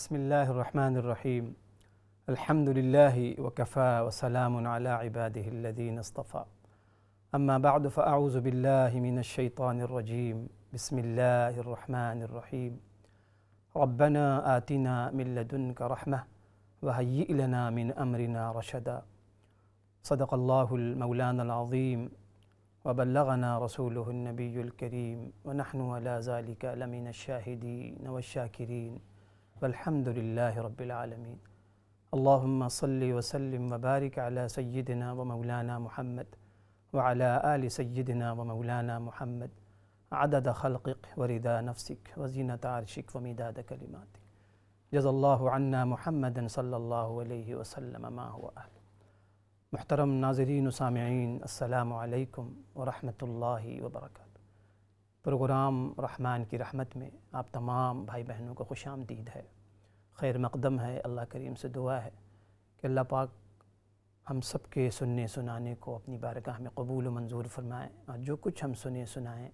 بسم اللہ الرحمن الرحیم الحمد للہ وکفا وسلام علی عباده الذین اصطفى اما بعد فاعوذ باللہ من الشیطان الرجیم بسم اللہ الرحمن الرحیم ربنا آتنا من لدنک رحمہ وہیئ لنا من امرنا رشدا صدق اللہ المولانا العظیم وبلغنا رسوله النبی الکریم ونحن علی ذلک لمن الشاہدین والشاکرین والحمد للہ رب العالمین اللہم صلی وسلم وبارک علی سیدنا و مولانا محمد وعلی آل سیدنا و مولانا محمد عدد خلقک ورضا نفسک وزینت عرشک ومداد کلماتک جزا اللہ عنا محمد صلی اللہ علیہ وسلم ما هو اہل۔ محترم ناظرین و سامعین، السلام علیکم ورحمۃ اللہ وبرکاتہ۔ پروگرام رحمان کی رحمت میں آپ تمام بھائی بہنوں کو خوش آمدید ہے، خیر مقدم ہے۔ اللہ کریم سے دعا ہے کہ اللہ پاک ہم سب کے سننے سنانے کو اپنی بارگاہ میں قبول و منظور فرمائے، اور جو کچھ ہم سنے سنائیں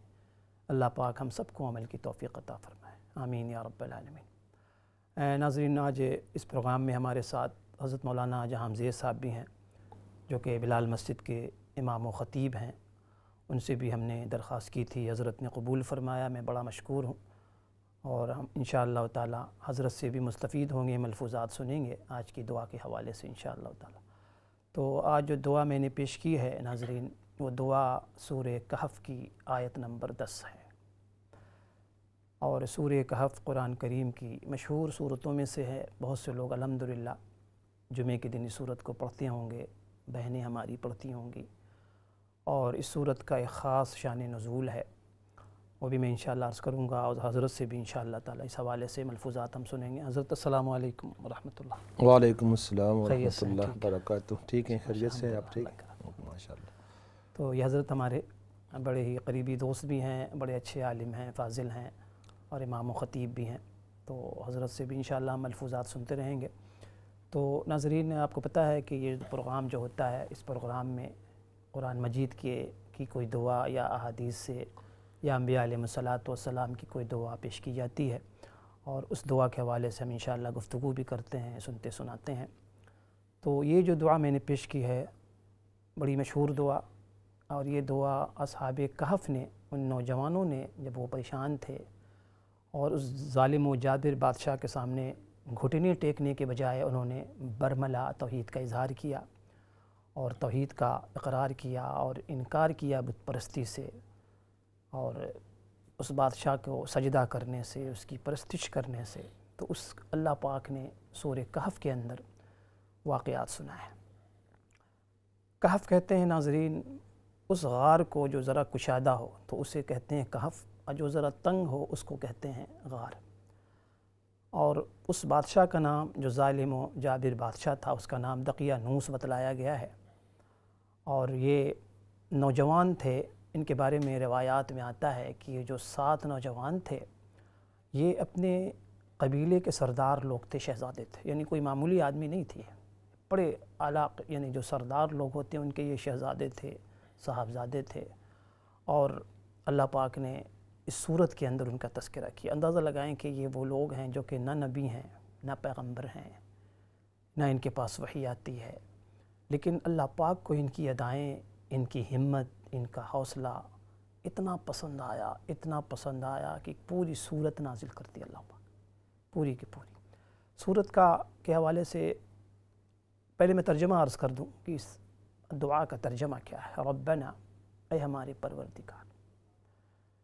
اللہ پاک ہم سب کو عمل کی توفیق عطا فرمائے، آمین یا رب العالمین۔ ناظرین، آج اس پروگرام میں ہمارے ساتھ حضرت مولانا جہاں زیر صاحب بھی ہیں، جو کہ بلال مسجد کے امام و خطیب ہیں۔ ان سے بھی ہم نے درخواست کی تھی، حضرت نے قبول فرمایا، میں بڑا مشکور ہوں، اور ہم انشاءاللہ تعالی حضرت سے بھی مستفید ہوں گے، ملفوظات سنیں گے آج کی دعا کے حوالے سے انشاءاللہ تعالی۔ تو آج جو دعا میں نے پیش کی ہے ناظرین، وہ دعا سورہ کہف کی آیت نمبر 10 ہے، اور سورہ کہف قرآن کریم کی مشہور صورتوں میں سے ہے۔ بہت سے لوگ الحمدللہ جمعے کے دن اس صورت کو پڑھتے ہوں گے، بہنیں ہماری پڑھتی ہوں گی، اور اس صورت کا ایک خاص شان نزول ہے، وہ بھی میں انشاءاللہ عرض کروں گا، اور حضرت سے بھی انشاءاللہ تعالی اس حوالے سے ملفوظات ہم سنیں گے۔ حضرت السلام علیکم ورحمۃ اللہ۔ وعلیکم السلام خیریت سے ورحمۃ اللہ ٹھیک ہے؟ وبرکاتہ۔ ٹھیک ہیں، خیریت سے ہیں آپ؟ ٹھیک الحمدللہ۔ ماشاءاللہ۔ تو یہ حضرت ہمارے بڑے ہی قریبی دوست بھی ہیں، بڑے اچھے عالم ہیں، فاضل ہیں، اور امام و خطیب بھی ہیں، تو حضرت سے بھی انشاءاللہ ہم ملفوظات سنتے رہیں گے۔ تو ناظرین، آپ کو پتہ ہے کہ یہ پروگرام جو ہوتا ہے، اس پروگرام میں قرآن مجید کی کوئی دعا یا احادیث سے یا انبیاء علیہ الصلاۃ والسلام کی کوئی دعا پیش کی جاتی ہے، اور اس دعا کے حوالے سے ہم انشاءاللہ گفتگو بھی کرتے ہیں، سنتے سناتے ہیں۔ تو یہ جو دعا میں نے پیش کی ہے بڑی مشہور دعا، اور یہ دعا اصحاب کہف نے، ان نوجوانوں نے جب وہ پریشان تھے اور اس ظالم و جابر بادشاہ کے سامنے گھٹنے ٹیکنے کے بجائے انہوں نے برملا توحید کا اظہار کیا، اور توحید کا اقرار کیا، اور انکار کیا بت پرستی سے، اور اس بادشاہ کو سجدہ کرنے سے، اس کی پرستش کرنے سے، تو اس اللہ پاک نے سورہ کہف کے اندر واقعات سنائے۔ کہف کہتے ہیں ناظرین اس غار کو جو ذرا کشادہ ہو تو اسے کہتے ہیں کہف، اور جو ذرا تنگ ہو اس کو کہتے ہیں غار۔ اور اس بادشاہ کا نام جو ظالم و جابر بادشاہ تھا، اس کا نام دقیانوس بتلایا گیا ہے، اور یہ نوجوان تھے۔ ان کے بارے میں روایات میں آتا ہے کہ یہ جو 7 نوجوان تھے، یہ اپنے قبیلے کے سردار لوگ تھے، شہزادے تھے، یعنی کوئی معمولی آدمی نہیں تھی، بڑے اعلیٰ، یعنی جو سردار لوگ ہوتے ہیں ان کے یہ شہزادے تھے، صاحبزادے تھے، اور اللہ پاک نے اس صورت کے اندر ان کا تذکرہ کیا۔ اندازہ لگائیں کہ یہ وہ لوگ ہیں جو کہ نہ نبی ہیں، نہ پیغمبر ہیں، نہ ان کے پاس وحی آتی ہے، لیکن اللہ پاک کو ان کی ادائیں، ان کی ہمت، ان کا حوصلہ اتنا پسند آیا، اتنا پسند آیا کہ پوری صورت نازل کرتی اللہ پاک، پوری کی پوری صورت کے حوالے سے پہلے میں ترجمہ عرض کر دوں کہ اس دعا کا ترجمہ کیا ہے۔ ربنا، اے ہمارے پروردگار۔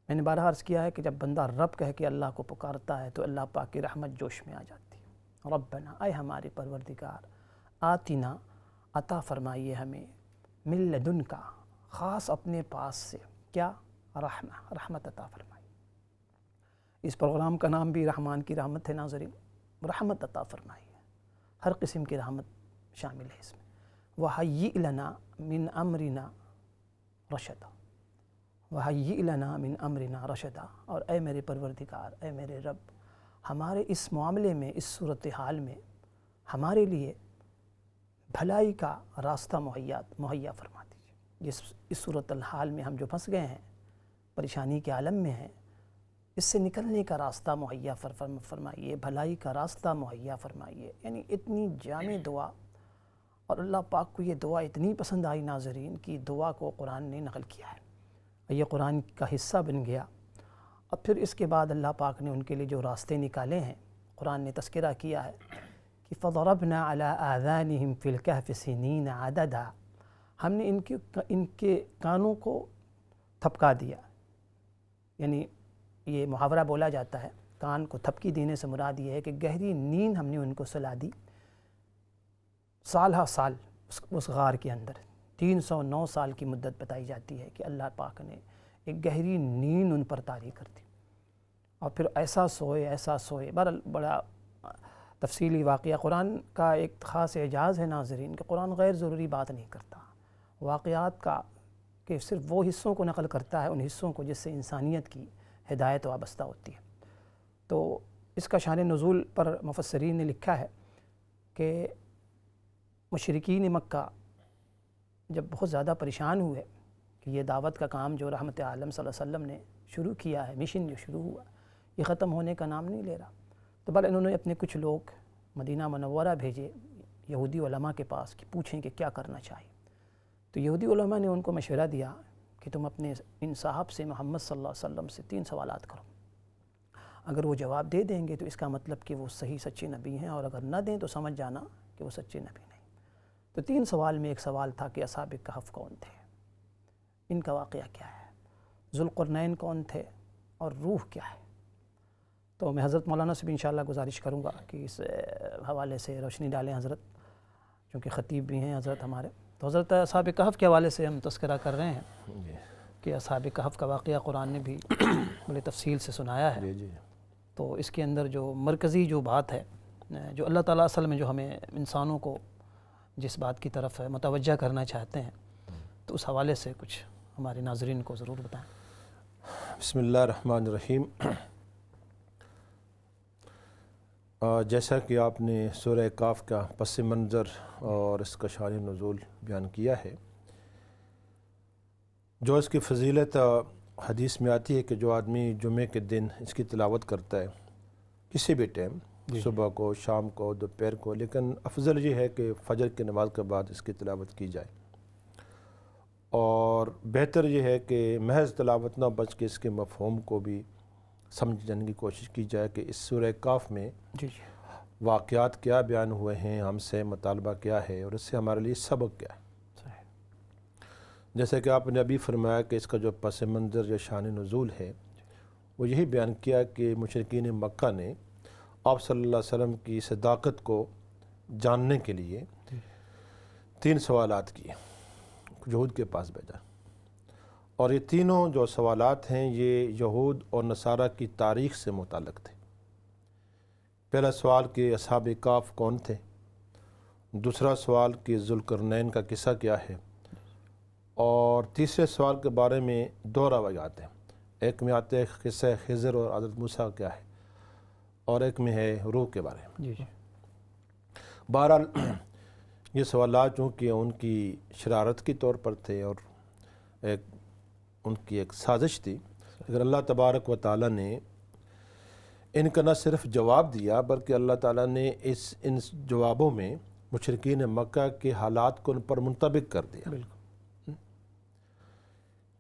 میں نے بارہا عرض کیا ہے کہ جب بندہ رب کہہ کے اللہ کو پکارتا ہے تو اللہ پاک کی رحمت جوش میں آ جاتی ہے۔ ربنا، اے ہمارے پروردگار، آتنا، عطا فرمائیے ہمیں، من لدنکا، خاص اپنے پاس سے، کیا؟ رحمت عطا فرمائیے۔ اس پروگرام کا نام بھی رحمان کی رحمت ہے ناظرین، رحمت عطا فرمائیے، ہر قسم کی رحمت شامل ہے اس میں۔ وَحَيِّئْ لَنَا مِنْ أَمْرِنَا رَشَدًا، وَحَيِّئْ لَنَا مِنْ أَمْرِنَا رَشَدًا، اور اے میرے پروردگار، اے میرے رب، ہمارے اس معاملے میں، اس صورتحال میں ہمارے لیے بھلائی کا راستہ مہیا فرما دیجیے۔ اس صورتحال میں ہم جو پھنس گئے ہیں، پریشانی کے عالم میں ہیں، اس سے نکلنے کا راستہ مہیا فرمائیے، بھلائی کا راستہ مہیا فرمائیے. یعنی اتنی جامع دعا، اور اللہ پاک کو یہ دعا اتنی پسند آئی ناظرین کہ دعا کو قرآن نے نقل کیا ہے، یہ قرآن کا حصہ بن گیا. اب پھر اس کے بعد اللہ پاک نے ان کے لیے جو راستے نکالے ہیں، قرآن نے تذکرہ کیا ہے کہ فَضَرَبْنَا عَلَىٰ آذَانِهِمْ فِي الْكَهْفِ سِنِينَ عَدَدًا، ہم نے ان کے کانوں کو تھپکا دیا. یعنی یہ محاورہ بولا جاتا ہے، کان کو تھپکی دینے سے مراد یہ ہے کہ گہری نیند ہم نے ان کو سلا دی. سال ہا سال اس غار کے اندر 309 سال کی مدت بتائی جاتی ہے کہ اللہ پاک نے ایک گہری نیند ان پر طاری کر دی، اور پھر ایسا سوئے. بڑا تفصیلی واقعہ. قرآن کا ایک خاص اعجاز ہے ناظرین کہ قرآن غیر ضروری بات نہیں کرتا، واقعات کا کہ صرف وہ حصوں کو نقل کرتا ہے، ان حصوں کو جس سے انسانیت کی ہدایت وابستہ ہوتی ہے. تو اس کا شان نزول پر مفسرین نے لکھا ہے کہ مشرکین مکہ جب بہت زیادہ پریشان ہوئے کہ یہ دعوت کا کام جو رحمت عالم صلی اللہ علیہ وسلم نے شروع کیا ہے، مشن جو شروع ہوا، یہ ختم ہونے کا نام نہیں لے رہا، تو بل انہوں نے اپنے کچھ لوگ مدینہ منورہ بھیجے یہودی علماء کے پاس کہ پوچھیں کہ کیا کرنا چاہیے. تو یہودی علماء نے ان کو مشورہ دیا کہ تم اپنے ان صاحب سے محمد صلی اللہ علیہ وسلم سے 3 سوالات کرو، اگر وہ جواب دے دیں گے تو اس کا مطلب کہ وہ صحیح سچے نبی ہیں، اور اگر نہ دیں تو سمجھ جانا کہ وہ سچے نبی نہیں. تو 3 سوال میں ایک سوال تھا کہ اصحاب کہف کون تھے، ان کا واقعہ کیا ہے، ذوالقرنین کون تھے، اور روح کیا ہے. تو میں حضرت مولانا سے بھی انشاءاللہ گزارش کروں گا کہ اس حوالے سے روشنی ڈالیں حضرت، چونکہ خطیب بھی ہیں حضرت ہمارے. تو حضرت اصحاب کہف کے حوالے سے ہم تذکرہ کر رہے ہیں کہ اصحاب کہف کا واقعہ قرآن نے بھی بڑے تفصیل سے سنایا ہے. تو اس کے اندر جو مرکزی جو بات ہے، جو اللہ تعالیٰ اصل میں جو ہمیں انسانوں کو جس بات کی طرف متوجہ کرنا چاہتے ہیں، تو اس حوالے سے کچھ ہمارے ناظرین کو ضرور بتائیں. بسم اللہ الرحمن الرحیم. جیسا کہ آپ نے سورہ کاف کا پس منظر اور اس کا شان نزول بیان کیا ہے، جو اس کی فضیلت حدیث میں آتی ہے کہ جو آدمی جمعے کے دن اس کی تلاوت کرتا ہے کسی بھی ٹائم، صبح کو، شام کو، دوپہر کو، لیکن افضل یہ ہے کہ فجر کی نماز کے بعد اس کی تلاوت کی جائے، اور بہتر یہ ہے کہ محض تلاوت نہ بچ کے اس کے مفہوم کو بھی سمجھ جانے کی کوشش کی جائے کہ اس سورہ کاف میں واقعات کیا بیان ہوئے ہیں، ہم سے مطالبہ کیا ہے، اور اس سے ہمارے لیے سبق کیا ہے. جیسے کہ آپ نے ابھی فرمایا کہ اس کا جو پس منظر یا شان نزول ہے وہ یہی بیان کیا کہ مشرکین مکہ نے آپ صلی اللہ علیہ وسلم کی صداقت کو جاننے کے لیے 3 سوالات کیے، یہود کے پاس بھیجا، اور یہ تینوں جو سوالات ہیں یہ یہود اور نصارہ کی تاریخ سے متعلق تھے. پہلا سوال کہ اصحاب کہف کون تھے، دوسرا سوال کہ ذوالقرنین کا قصہ کیا ہے، اور تیسرے سوال کے بارے میں 2 روایات ہیں. ایک میں آتے ہیں قصہ خضر اور حضرت موسیٰ کیا ہے، اور ایک میں ہے روح کے بارے میں. بہرحال یہ سوالات چونکہ ان کی شرارت کی طور پر تھے اور ان کی ایک سازش تھی، اگر اللہ تبارک و تعالیٰ نے ان کا نہ صرف جواب دیا بلکہ اللہ تعالیٰ نے ان جوابوں میں مشرکین مکہ کے حالات کو ان پر منطبق کر دیا.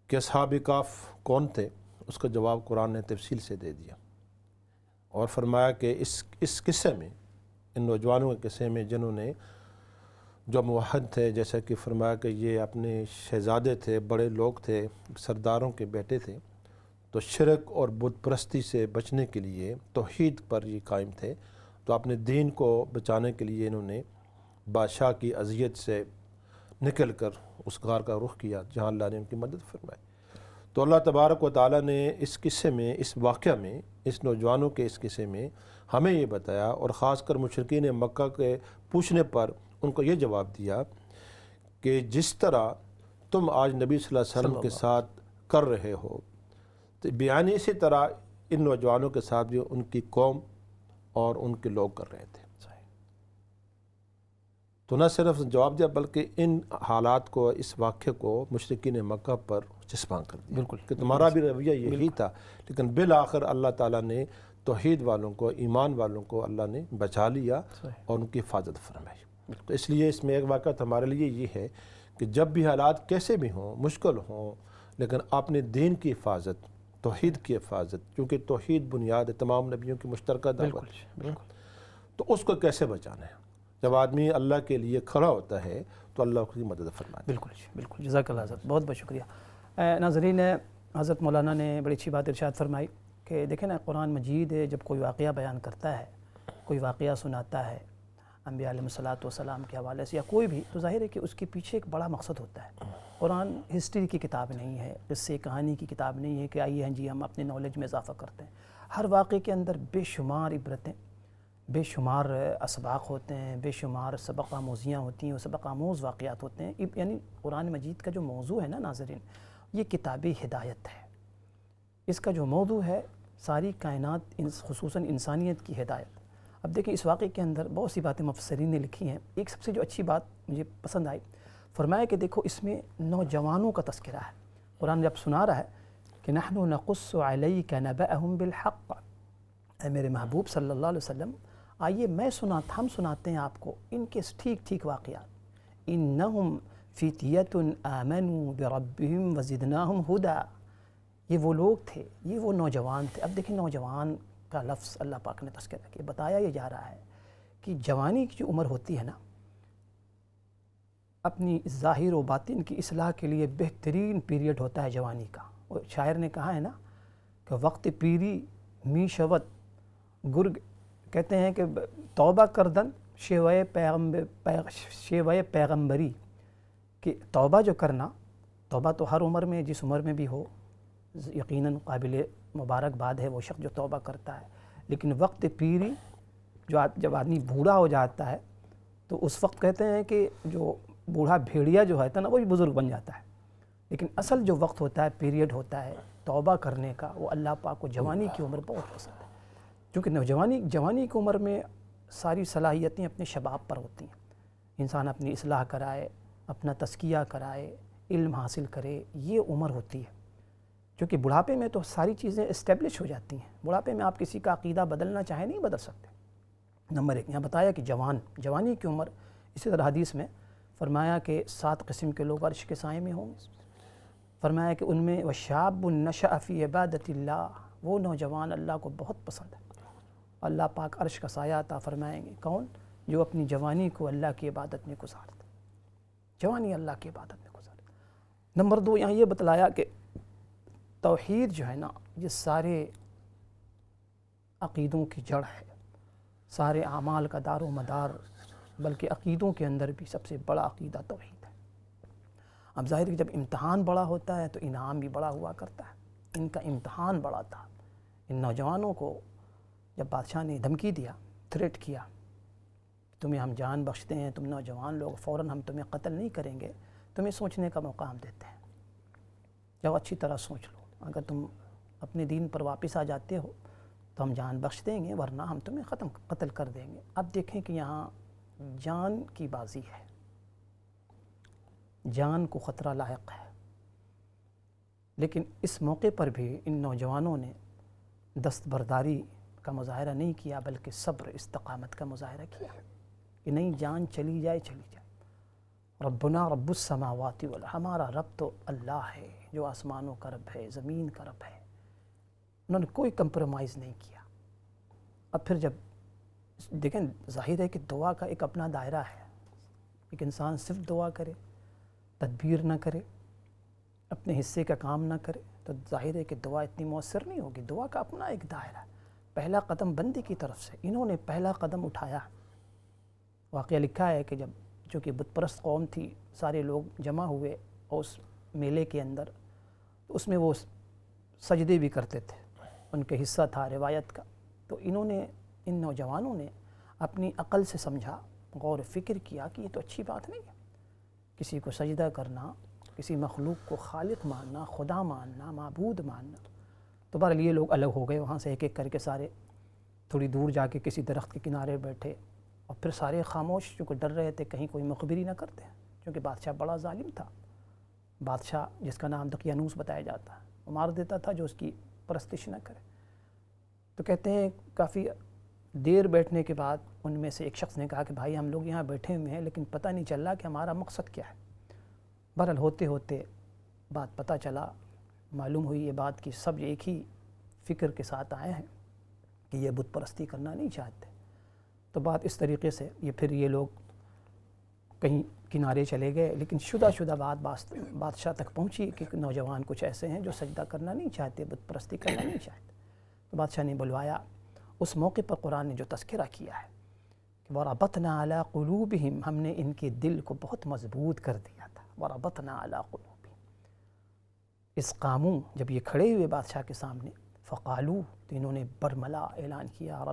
کہ اصحاب کہف کون تھے، اس کا جواب قرآن نے تفصیل سے دے دیا، اور فرمایا کہ اس قصے میں، ان نوجوانوں کے قصے میں جنہوں نے جو موحد تھے، جیسا کہ فرمایا کہ یہ اپنے شہزادے تھے، بڑے لوگ تھے، سرداروں کے بیٹے تھے، تو شرک اور بت پرستی سے بچنے کے لیے توحید پر یہ قائم تھے، تو اپنے دین کو بچانے کے لیے انہوں نے بادشاہ کی اذیت سے نکل کر اس غار کا رخ کیا جہاں اللہ نے ان کی مدد فرمائی. تو اللہ تبارک و تعالیٰ نے اس قصے میں، اس واقعہ میں، اس نوجوانوں کے اس قصے میں ہمیں یہ بتایا، اور خاص کر مشرکین مکہ کے پوچھنے پر ان کو یہ جواب دیا کہ جس طرح تم آج نبی صلی اللہ علیہ وسلم کے ساتھ کر رہے ہو، تو بیان اسی طرح ان نوجوانوں کے ساتھ بھی ان کی قوم اور ان کے لوگ کر رہے تھے. تو نہ صرف جواب دیا بلکہ ان حالات کو، اس واقعے کو مشرکین مکہ پر چسپاں کر دیا بالکل کہ تمہارا بھی رویہ یہی تھا، لیکن بالآخر اللہ تعالیٰ نے توحید والوں کو، ایمان والوں کو اللہ نے بچا لیا اور ان کی حفاظت فرمائی۔ تو اس لیے اس میں ایک واقعہ ہمارے لیے یہ ہے کہ جب بھی حالات کیسے بھی ہوں، مشکل ہوں، لیکن اپنے دین کی حفاظت، توحید کی حفاظت، کیونکہ توحید بنیاد ہے تمام نبیوں کی مشترکہ دعوت ہے، تو اس کو کیسے بچانا ہے؟ جب آدمی اللہ کے لیے کھڑا ہوتا ہے تو اللہ اس کی مدد فرماتا ہے۔ بالکل بالکل، جزاک اللہ حضرت، بہت بہت شکریہ۔ ناظرین، حضرت مولانا نے بڑی اچھی بات ارشاد فرمائی کہ دیکھیں نا، قرآن مجید جب کوئی واقعہ بیان کرتا ہے، کوئی واقعہ سناتا ہے انبیاء علیہ الصلوۃ والسلام کے حوالے سے یا کوئی بھی، تو ظاہر ہے کہ اس کے پیچھے ایک بڑا مقصد ہوتا ہے۔ قرآن ہسٹری کی کتاب نہیں ہے، قصے کہانی کی کتاب نہیں ہے کہ آئیے ہاں جی ہم اپنے نالج میں اضافہ کرتے ہیں۔ ہر واقعے کے اندر بے شمار عبرتیں، بے شمار اسباق ہوتے ہیں، بے شمار سبق آموزیاں ہوتی ہیں، اور سبق آموز واقعات ہوتے ہیں۔ یعنی قرآن مجید کا جو موضوع ہے نا ناظرین، یہ کتاب ہدایت ہے۔ اس کا جو موضوع ہے ساری کائنات، خصوصاً انسانیت کی ہدایت۔ اب دیکھیں اس واقعے کے اندر بہت سی باتیں مفسرین نے لکھی ہیں۔ ایک سب سے جو اچھی بات مجھے پسند آئی، فرمایا کہ دیکھو اس میں نوجوانوں کا تذکرہ ہے۔ قرآن جب سنا رہا ہے کہ نحن نقص علیک نبأہم بالحق، اے میرے محبوب صلی اللہ علیہ وسلم، آئیے ہم سناتے ہیں آپ کو ان کے ٹھیک ٹھیک واقعات۔ انہم فتیۃ آمنوا بربہم وزدناہم ہدی، یہ وہ لوگ تھے، یہ وہ نوجوان تھے۔ اب دیکھیں نوجوان کا لفظ اللہ پاک نے تذکرہ کیا، بتایا یہ جا رہا ہے کہ جوانی کی جو عمر ہوتی ہے نا، اپنی ظاہر و باطن کی اصلاح کے لیے بہترین پیریڈ ہوتا ہے جوانی کا۔ اور شاعر نے کہا ہے نا کہ وقت پیری می شود گرگ، کہتے ہیں کہ توبہ کردن شیوائے پیغمبری، کہ توبہ جو کرنا، توبہ تو ہر عمر میں، جس عمر میں بھی ہو، یقیناً قابل مبارکباد ہے وہ شخص جو توبہ کرتا ہے، لیکن وقت پیری، جب آدمی بوڑھا ہو جاتا ہے تو اس وقت کہتے ہیں کہ جو بوڑھا بھیڑیا جو ہے نا وہ بھی بزرگ بن جاتا ہے، لیکن اصل جو وقت ہوتا ہے، پیریڈ ہوتا ہے توبہ کرنے کا، وہ اللہ پاک کو جوانی کی عمر بہت پسند ہے۔ کیونکہ جوانی کی عمر میں ساری صلاحیتیں اپنے شباب پر ہوتی ہیں، انسان اپنی اصلاح کرائے، اپنا تزکیہ کرائے، علم حاصل کرے، یہ عمر ہوتی ہے۔ کیونکہ بڑھاپے میں تو ساری چیزیں اسٹیبلش ہو جاتی ہیں، بڑھاپے میں آپ کسی کا عقیدہ بدلنا چاہیں نہیں بدل سکتے۔ نمبر ایک، یہاں بتایا کہ جوانی کی عمر، اسی طرح حدیث میں فرمایا کہ 7 قسم کے لوگ عرش کے سائے میں ہوں گے۔ فرمایا کہ ان میں وَشَابٌ نَشَأَ فِي عِبَادَةِ اللَّهِ، وہ نوجوان اللہ کو بہت پسند ہے، اللہ پاک عرش کا سایہ عطا فرمائیں گے۔ کون؟ جو اپنی جوانی کو اللہ کی عبادت میں گزارتا، جوانی اللہ کی عبادت میں گزارتا۔ نمبر 2، یہاں یہ بتلایا کہ توحید جو ہے نا، یہ سارے عقیدوں کی جڑ ہے، سارے اعمال کا دار و مدار، بلکہ عقیدوں کے اندر بھی سب سے بڑا عقیدہ توحید ہے۔ اب ظاہر کہ جب امتحان بڑا ہوتا ہے تو انعام بھی بڑا ہوا کرتا ہے۔ ان کا امتحان بڑا تھا۔ ان نوجوانوں کو جب بادشاہ نے دھمکی دیا، تھریٹ کیا، تمہیں ہم جان بخشتے ہیں، تم نوجوان لوگ، فوراً ہم تمہیں قتل نہیں کریں گے، تمہیں سوچنے کا موقع ہم دیتے ہیں، جب اچھی طرح سوچ لو، اگر تم اپنے دین پر واپس آ جاتے ہو تو ہم جان بخش دیں گے، ورنہ ہم تمہیں قتل کر دیں گے۔ اب دیکھیں کہ یہاں جان کی بازی ہے، جان کو خطرہ لاحق ہے، لیکن اس موقع پر بھی ان نوجوانوں نے دستبرداری کا مظاہرہ نہیں کیا، بلکہ صبر، استقامت کا مظاہرہ کیا کہ نہیں، جان چلی جائے چلی جائے۔ ربنا رب السماوات والارض، ہمارا رب تو اللہ ہے جو آسمانوں کا رب ہے، زمین کا رب ہے۔ انہوں نے کوئی کمپرومائز نہیں کیا۔ اب پھر جب دیکھیں، ظاہر ہے کہ دعا کا ایک اپنا دائرہ ہے، ایک انسان صرف دعا کرے، تدبیر نہ کرے، اپنے حصے کا کام نہ کرے، تو ظاہر ہے کہ دعا اتنی مؤثر نہیں ہوگی۔ دعا کا اپنا ایک دائرہ ہے۔ پہلا قدم بندی کی طرف سے، انہوں نے پہلا قدم اٹھایا۔ واقعہ لکھا ہے کہ جب چونکہ بت پرست قوم تھی، سارے لوگ جمع ہوئے اس میلے کے اندر، تو اس میں وہ سجدے بھی کرتے تھے، ان کے حصہ تھا روایت کا۔ تو انہوں نے، ان نوجوانوں نے اپنی عقل سے سمجھا، غور و فکر کیا کہ یہ تو اچھی بات نہیں ہے، کسی کو سجدہ کرنا، کسی مخلوق کو خالق ماننا، خدا ماننا، معبود ماننا۔ تو بہرحال یہ لوگ الگ ہو گئے وہاں سے، ایک ایک کر کے سارے تھوڑی دور جا کے کسی درخت کے کنارے بیٹھے، اور پھر سارے خاموش، چونکہ ڈر رہے تھے کہیں کوئی مخبری نہ کرتے، کیونکہ بادشاہ بڑا ظالم تھا۔ بادشاہ جس کا نام دقیانوس بتایا جاتا ہے، وہ مار دیتا تھا جو اس کی پرستش نہ کرے۔ تو کہتے ہیں کافی دیر بیٹھنے کے بعد ان میں سے ایک شخص نے کہا کہ بھائی ہم لوگ یہاں بیٹھے ہوئے ہیں لیکن پتہ نہیں چل رہا کہ ہمارا مقصد کیا ہے۔ بہرحال ہوتے ہوتے بات پتہ چلا، معلوم ہوئی یہ بات کہ سب ایک ہی فکر کے ساتھ آئے ہیں کہ یہ بت پرستی کرنا نہیں چاہتے۔ تو بات اس طریقے سے پھر یہ لوگ کہیں کنارے چلے گئے، لیکن شدہ بات بادشاہ تک پہنچی کہ نوجوان کچھ ایسے ہیں جو سجدہ کرنا نہیں چاہتے، بت پرستی کرنا نہیں چاہتے۔ تو بادشاہ نے بلوایا۔ اس موقع پر قرآن نے جو تذکرہ کیا ہے کہ وَرَبَطْنَا عَلَىٰ قُلُوبِهِمْ، ہم نے ان کے دل کو بہت مضبوط کر دیا تھا۔ وَرَبَطْنَا عَلَىٰ قُلُوبِهِمْ، اس قاموں جب یہ کھڑے ہوئے بادشاہ کے سامنے، فقالو، تو انہوں نے برملا اعلان کیا،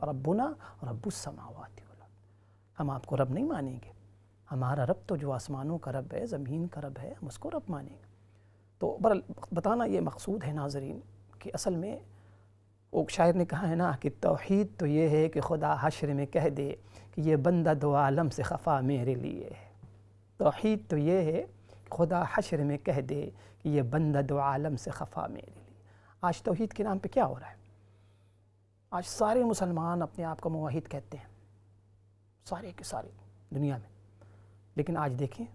ربنا رب السماوات والارض، ہم آپ کو رب نہیں مانیں گے، ہمارا رب تو جو آسمانوں کا رب ہے، زمین کا رب ہے، ہم اس کو رب مانیں گے۔ تو بتانا یہ مقصود ہے ناظرین کہ اصل میں ایک شاعر نے کہا ہے نا کہ توحید تو یہ ہے کہ خدا حشر میں کہہ دے کہ یہ بندہ دو عالم سے خفا میرے لیے ہے۔ توحید تو یہ ہے کہ خدا حشر میں کہہ دے کہ یہ بندہ دو عالم سے خفا میرے لیے۔ آج توحید کے نام پہ کیا ہو رہا ہے؟ آج سارے مسلمان اپنے آپ کو موحد کہتے ہیں، سارے کے سارے دنیا میں، لیکن آج دیکھیں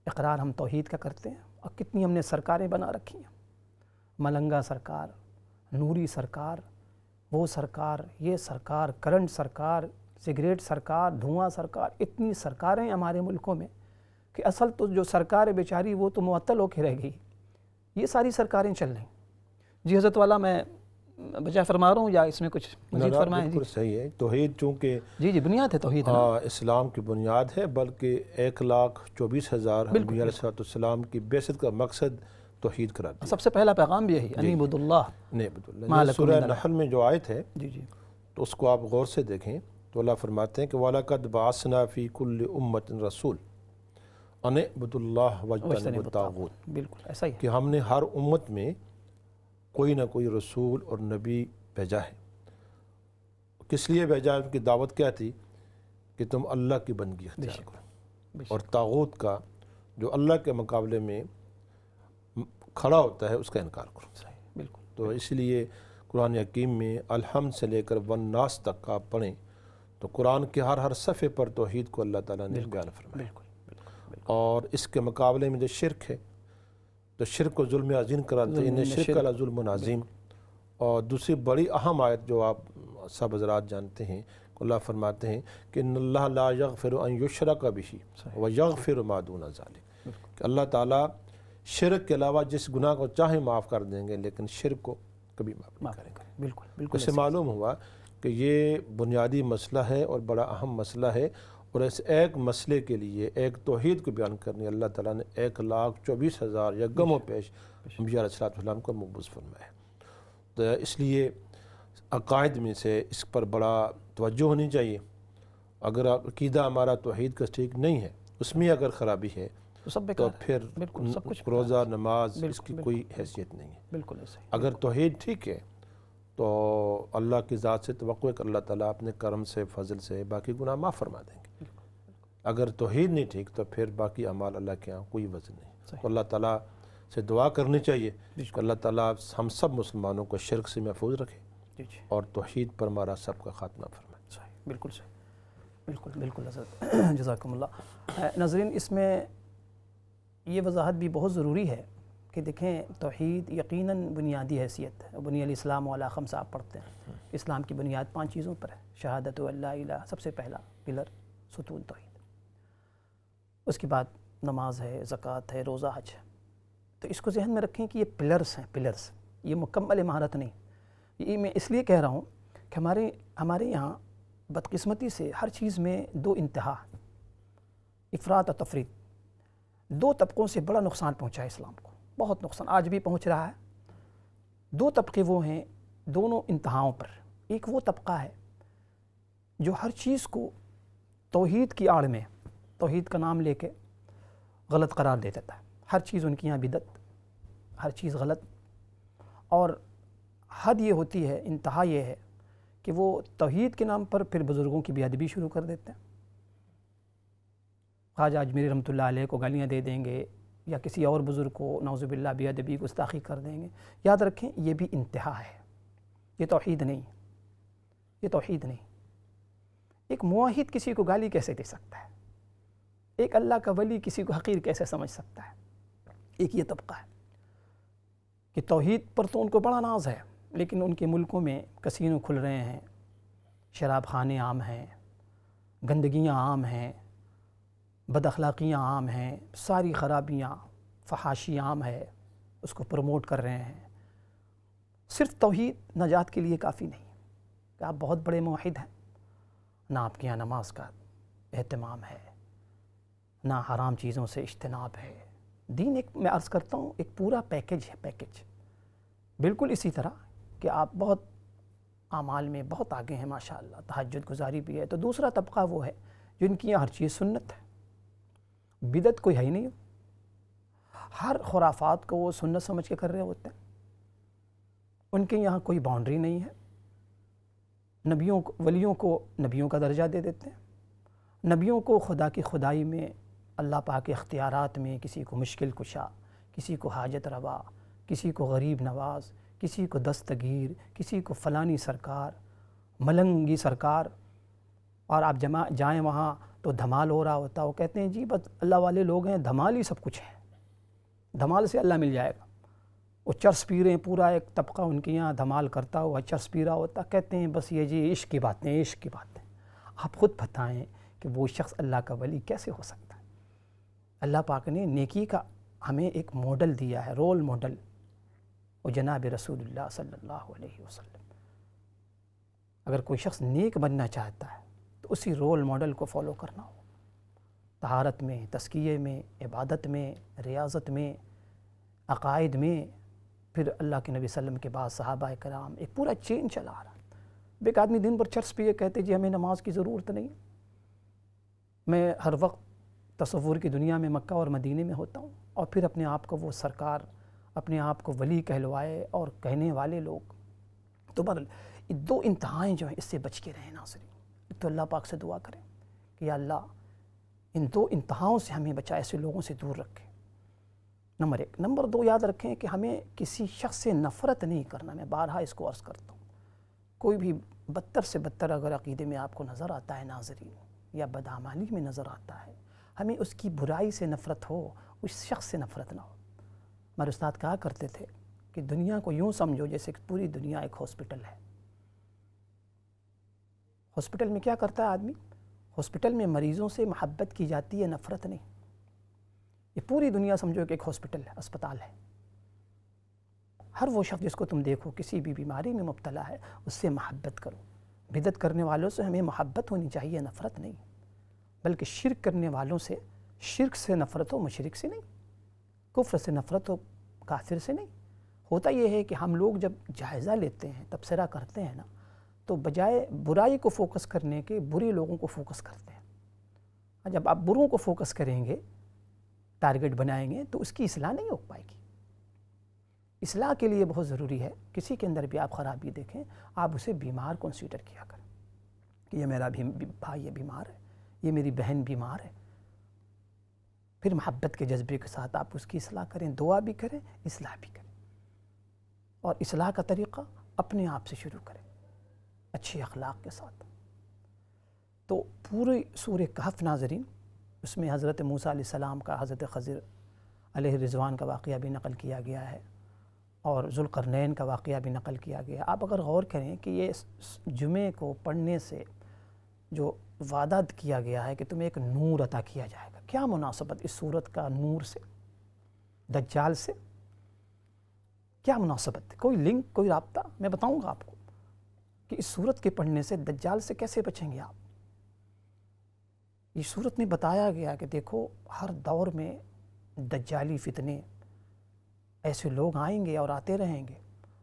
اقرار ہم توحید کا کرتے ہیں اور کتنی ہم نے سرکاریں بنا رکھی ہیں، ملنگا سرکار، نوری سرکار، وہ سرکار، یہ سرکار، کرنٹ سرکار، سگریٹ سرکار، دھواں سرکار، اتنی سرکاریں ہمارے ملکوں میں کہ اصل تو جو سرکار ہے بیچاری وہ تو معطل ہو کے رہ گئی۔ یہ ساری سرکاریں چل رہیں۔ جی حضرت والا میں بجا فرما رہا ہوں یا اس میں کچھ مزید فرمائیں؟ بالکل صحیح ہے۔ توحید چونکہ جی بنیاد ہے توحید، اسلام کی بنیاد ہے، بلکہ 1,24,000 انبیاء علیہ السلام کی بعثت کا مقصد توحید قرار دیا۔ سب سے پہلا پیغام بھی یہی، انی عبد اللہ۔ سورہ نحل میں جو آیت ہے جی تو اس کو آپ غور سے دیکھیں تو اللہ فرماتے ہیں کہ وَلَقَدْ بَعَثْنَا فِي كُلِّ أُمَّةٍ رَسُولٍ أَنِ اعْبُدُوا اللَّهَ وَاجْتَنِبُوا الطَّاغُوتَ، بالکل ایسا ہی کہ ہم نے ہر امت میں کوئی نہ کوئی رسول اور نبی بھیجا ہے۔ کس لیے بھیجا ہے؟ ان کی دعوت کیا تھی کہ تم اللہ کی بندگی اختیار کرو اور طاغوت کا جو اللہ کے مقابلے میں کھڑا ہوتا ہے اس کا انکار کرو۔ بالکل۔ تو اس لیے قرآن حکیم میں الحمد سے لے کر والناس تک کا آپ پڑھیں تو قرآن کے ہر صفحے پر توحید کو اللہ تعالیٰ نے بیان فرمایا۔ اور اس کے مقابلے میں جو شرک ہے تو شرک کو ظلم عظیم قرار دیا، انہیں شرک علی ظلم عظیم۔ اور دوسری بڑی اہم آیت جو آپ سب حضرات جانتے ہیں، اللہ فرماتے ہیں کہ ان اللہ لا یغفر ان یشرک بہ ویغفر ما دون ذلک، کہ اللہ تعالیٰ شرک کے علاوہ جس گناہ کو چاہے معاف کر دیں گے لیکن شرک کو کبھی معاف نہیں کریں گے۔ بالکل اس سے معلوم ہوا کہ یہ بنیادی مسئلہ ہے اور بڑا اہم مسئلہ ہے، اور اس ایک مسئلے کے لیے ایک توحید کو بیان کرنے اللہ تعالیٰ نے 1,24,000 یا گم و پیش انبیاء علیہ السلام کو مبعوث فرمایا ہے۔ تو اس لیے عقائد میں سے اس پر بڑا توجہ ہونی چاہیے۔ اگر عقیدہ ہمارا توحید کا ٹھیک نہیں ہے، اس میں اگر خرابی ہے تو پھر روزہ نماز اس کی کوئی حیثیت نہیں ہے۔ بالکل ایسا ہی۔ اگر توحید ٹھیک ہے تو اللہ کی ذات سے توقع ہے کہ اللہ تعالیٰ اپنے کرم سے فضل سے باقی گناہ معاف فرما دیں گے۔ اگر توحید نہیں ٹھیک تو پھر باقی اعمال اللہ کے ہاں کوئی وزن نہیں۔ تو اللہ تعالیٰ سے دعا کرنی چاہیے کہ اللہ تعالیٰ ہم سب مسلمانوں کو شرک سے محفوظ رکھے اور توحید پر ہمارا سب کا خاتمہ فرمائے۔ بالکل صحیح، بالکل بالکل حضرت، جزاکم اللہ۔ ناظرین اس میں یہ وضاحت بھی بہت ضروری ہے کہ دیکھیں توحید یقیناً بنیادی حیثیت ہے۔ بنی الاسلام علی خمسہ آپ پڑھتے ہیں، اسلام کی بنیاد 5 چیزوں پر ہے۔ شہادت اللہ الہ سب سے پہلا پلر، ستون توحید، اس کے بعد نماز ہے، زکوٰۃ ہے، روزہ حج ہے۔ تو اس کو ذہن میں رکھیں کہ یہ پلرز ہیں، پلرز، یہ مکمل عمارت نہیں۔ یہ میں اس لیے کہہ رہا ہوں کہ ہمارے یہاں بدقسمتی سے ہر چیز میں 2 انتہا، افراط و تفریط، 2 طبقوں سے بڑا نقصان پہنچا ہے اسلام کو، بہت نقصان آج بھی پہنچ رہا ہے۔ 2 طبقے وہ ہیں دونوں انتہاؤں پر۔ ایک وہ طبقہ ہے جو ہر چیز کو توحید کی آڑ میں، توحید کا نام لے کے غلط قرار دے دیتا ہے۔ ہر چیز ان کے یہاں بدعت، ہر چیز غلط، اور حد یہ ہوتی ہے، انتہا یہ ہے کہ وہ توحید کے نام پر پھر بزرگوں کی بے ادبی شروع کر دیتے ہیں. خواجہ اجمیری رحمۃ اللہ علیہ کو گالیاں دے دیں گے یا کسی اور بزرگ کو نعوذ باللہ بے ادبی گستاخی کر دیں گے. یاد رکھیں یہ بھی انتہا ہے، یہ توحید نہیں، یہ توحید نہیں. ایک موحد کسی کو گالی کیسے دے سکتا ہے؟ ایک اللہ کا ولی کسی کو حقیر کیسے سمجھ سکتا ہے؟ ایک یہ طبقہ ہے کہ توحید پر تو ان کو بڑا ناز ہے، لیکن ان کے ملکوں میں کسینو کھل رہے ہیں، شراب خانے عام ہیں، گندگیاں عام ہیں، بد اخلاقیاں عام ہیں، ساری خرابیاں، فحاشی عام ہے، اس کو پروموٹ کر رہے ہیں. صرف توحید نجات کے لیے کافی نہیں کہ آپ بہت بڑے موحد ہیں، نہ آپ کے یہاں نماز کا اہتمام ہے، نہ حرام چیزوں سے اجتناب ہے. دین ایک، میں عرض کرتا ہوں، ایک پورا پیکج ہے، پیکج. بالکل اسی طرح کہ آپ بہت اعمال میں بہت آگے ہیں ماشاءاللہ، تہجد گزاری بھی ہے، تو دوسرا طبقہ وہ ہے جن کی یہاں ہر چیز سنت ہے، بدعت کوئی ہے ہی نہیں. ہر خرافات کو وہ سنت سمجھ کے کر رہے ہوتے ہیں. ان کے یہاں کوئی باؤنڈری نہیں ہے. نبیوں کو، ولیوں کو نبیوں کا درجہ دے دیتے ہیں. نبیوں کو خدا کی خدائی میں، اللہ پاک کے اختیارات میں کسی کو مشکل کشا، کسی کو حاجت روا، کسی کو غریب نواز، کسی کو دستگیر، کسی کو فلانی سرکار، ملنگی سرکار. اور آپ جائیں وہاں تو دھمال ہو رہا ہوتا، وہ کہتے ہیں جی بس اللہ والے لوگ ہیں، دھمال ہی سب کچھ ہے، دھمال سے اللہ مل جائے گا. وہ چرس پی رہے ہیں، پورا ایک طبقہ ان کے یہاں دھمال کرتا ہوا چرس پی رہا ہوتا، کہتے ہیں بس یہ جی عشق کی باتیں، عشق کی باتیں. آپ خود بتائیں کہ وہ شخص اللہ کا ولی کیسے ہو سکتا ہے؟ اللہ پاک نے نیکی کا ہمیں ایک ماڈل دیا ہے، رول ماڈل، وہ جناب رسول اللہ صلی اللہ علیہ وسلم. اگر کوئی شخص نیک بننا چاہتا ہے تو اسی رول ماڈل کو فالو کرنا ہو. طہارت میں، تزکیے میں، عبادت میں، ریاضت میں، عقائد میں. پھر اللہ کے نبی صلی اللہ علیہ وسلم کے بعد صحابہ کرام، ایک پورا چین چلا آ رہا. ایک آدمی دن بھر چرس پیے کہتے جی ہمیں نماز کی ضرورت نہیں، میں ہر وقت تصور کی دنیا میں مکہ اور مدینے میں ہوتا ہوں. اور پھر اپنے آپ کو وہ سرکار، اپنے آپ کو ولی کہلوائے اور کہنے والے لوگ. تو یہ دو انتہائیں جو ہیں اس سے بچ کے رہیں ناظرین. تو اللہ پاک سے دعا کریں کہ یا اللہ ان دو انتہاؤں سے ہمیں بچائے، ایسے لوگوں سے دور رکھیں. نمبر 1. نمبر 2، یاد رکھیں کہ ہمیں کسی شخص سے نفرت نہیں کرنا. میں بارہا اس کو عرض کرتا ہوں، کوئی بھی بدتر سے بدتر اگر عقیدے میں آپ کو نظر آتا ہے ناظرین، یا بدعمالی میں نظر آتا ہے، ہمیں اس کی برائی سے نفرت ہو، اس شخص سے نفرت نہ ہو. ہمارے استاد کہا کرتے تھے کہ دنیا کو یوں سمجھو جیسے کہ پوری دنیا ایک ہاسپٹل ہے. ہاسپٹل میں کیا کرتا ہے آدمی؟ ہاسپٹل میں مریضوں سے محبت کی جاتی ہے، نفرت نہیں. یہ پوری دنیا سمجھو کہ ایک ہاسپٹل ہے، اسپتال ہے. ہر وہ شخص جس کو تم دیکھو کسی بھی بیماری میں مبتلا ہے، اس سے محبت کرو. بدعت کرنے والوں سے ہمیں محبت ہونی چاہیے، نفرت نہیں. بلکہ شرک کرنے والوں سے، شرک سے نفرت ہو، مشرک سے نہیں. کفر سے نفرت ہو، کافر سے نہیں. ہوتا یہ ہے کہ ہم لوگ جب جائزہ لیتے ہیں، تبصرہ کرتے ہیں نا، تو بجائے برائی کو فوکس کرنے کے برے لوگوں کو فوکس کرتے ہیں. جب آپ بروں کو فوکس کریں گے، ٹارگٹ بنائیں گے، تو اس کی اصلاح نہیں ہو پائے گی. اصلاح کے لیے بہت ضروری ہے کسی کے اندر بھی آپ خرابی دیکھیں، آپ اسے بیمار کنسیڈر کیا کریں کہ یہ میرا بھائی یہ بیمار ہے، یہ میری بہن بیمار ہے. پھر محبت کے جذبے کے ساتھ آپ اس کی اصلاح کریں، دعا بھی کریں، اصلاح بھی کریں. اور اصلاح کا طریقہ اپنے آپ سے شروع کریں، اچھے اخلاق کے ساتھ. تو پوری سورہ کہف ناظرین، اس میں حضرت موسیٰ علیہ السلام کا، حضرت خضر علیہ رضوان کا واقعہ بھی نقل کیا گیا ہے، اور ذوالقرنین کا واقعہ بھی نقل کیا گیا ہے. آپ اگر غور کریں کہ یہ جمعے کو پڑھنے سے جو وعدہ کیا گیا ہے کہ تمہیں ایک نور عطا کیا جائے گا، کیا مناسبت اس صورت کا نور سے، دجال سے؟ کیا مناسبت؟ کوئی لنک، کوئی رابطہ؟ میں بتاؤں گا آپ کو کہ اس صورت کے پڑھنے سے دجال سے کیسے بچیں گے آپ. یہ صورت میں بتایا گیا کہ دیکھو ہر دور میں دجالی فتنے، ایسے لوگ آئیں گے اور آتے رہیں گے.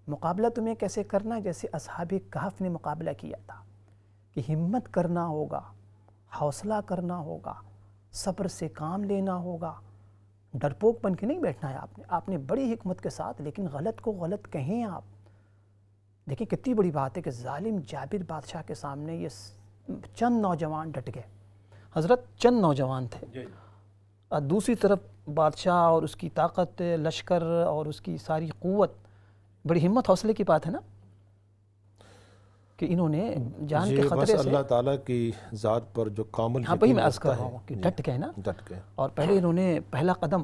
مقابلہ تمہیں کیسے کرنا ہے؟ جیسے اصحاب کہف نے مقابلہ کیا تھا کہ ہمت کرنا ہوگا، حوصلہ کرنا ہوگا، صبر سے کام لینا ہوگا. ڈرپوک بن کے نہیں بیٹھنا ہے آپ نے بڑی حکمت کے ساتھ، لیکن غلط کو غلط کہیں آپ. دیکھیں کتنی بڑی بات ہے کہ ظالم جابر بادشاہ کے سامنے یہ چند نوجوان ڈٹ گئے. حضرت چند نوجوان تھے، اور دوسری طرف بادشاہ اور اس کی طاقت، لشکر اور اس کی ساری قوت. بڑی ہمت حوصلے کی بات ہے نا کہ انہوں نے جان کے یہ خطرے بس سے، اللہ تعالیٰ کی ذات پر جو کامل ہاں وہی یقین میں عرض کر رکھتا رہا ہے، ہوں کہ ڈٹ گئے نا، ڈٹ گئے. اور پہلے انہوں نے پہلا قدم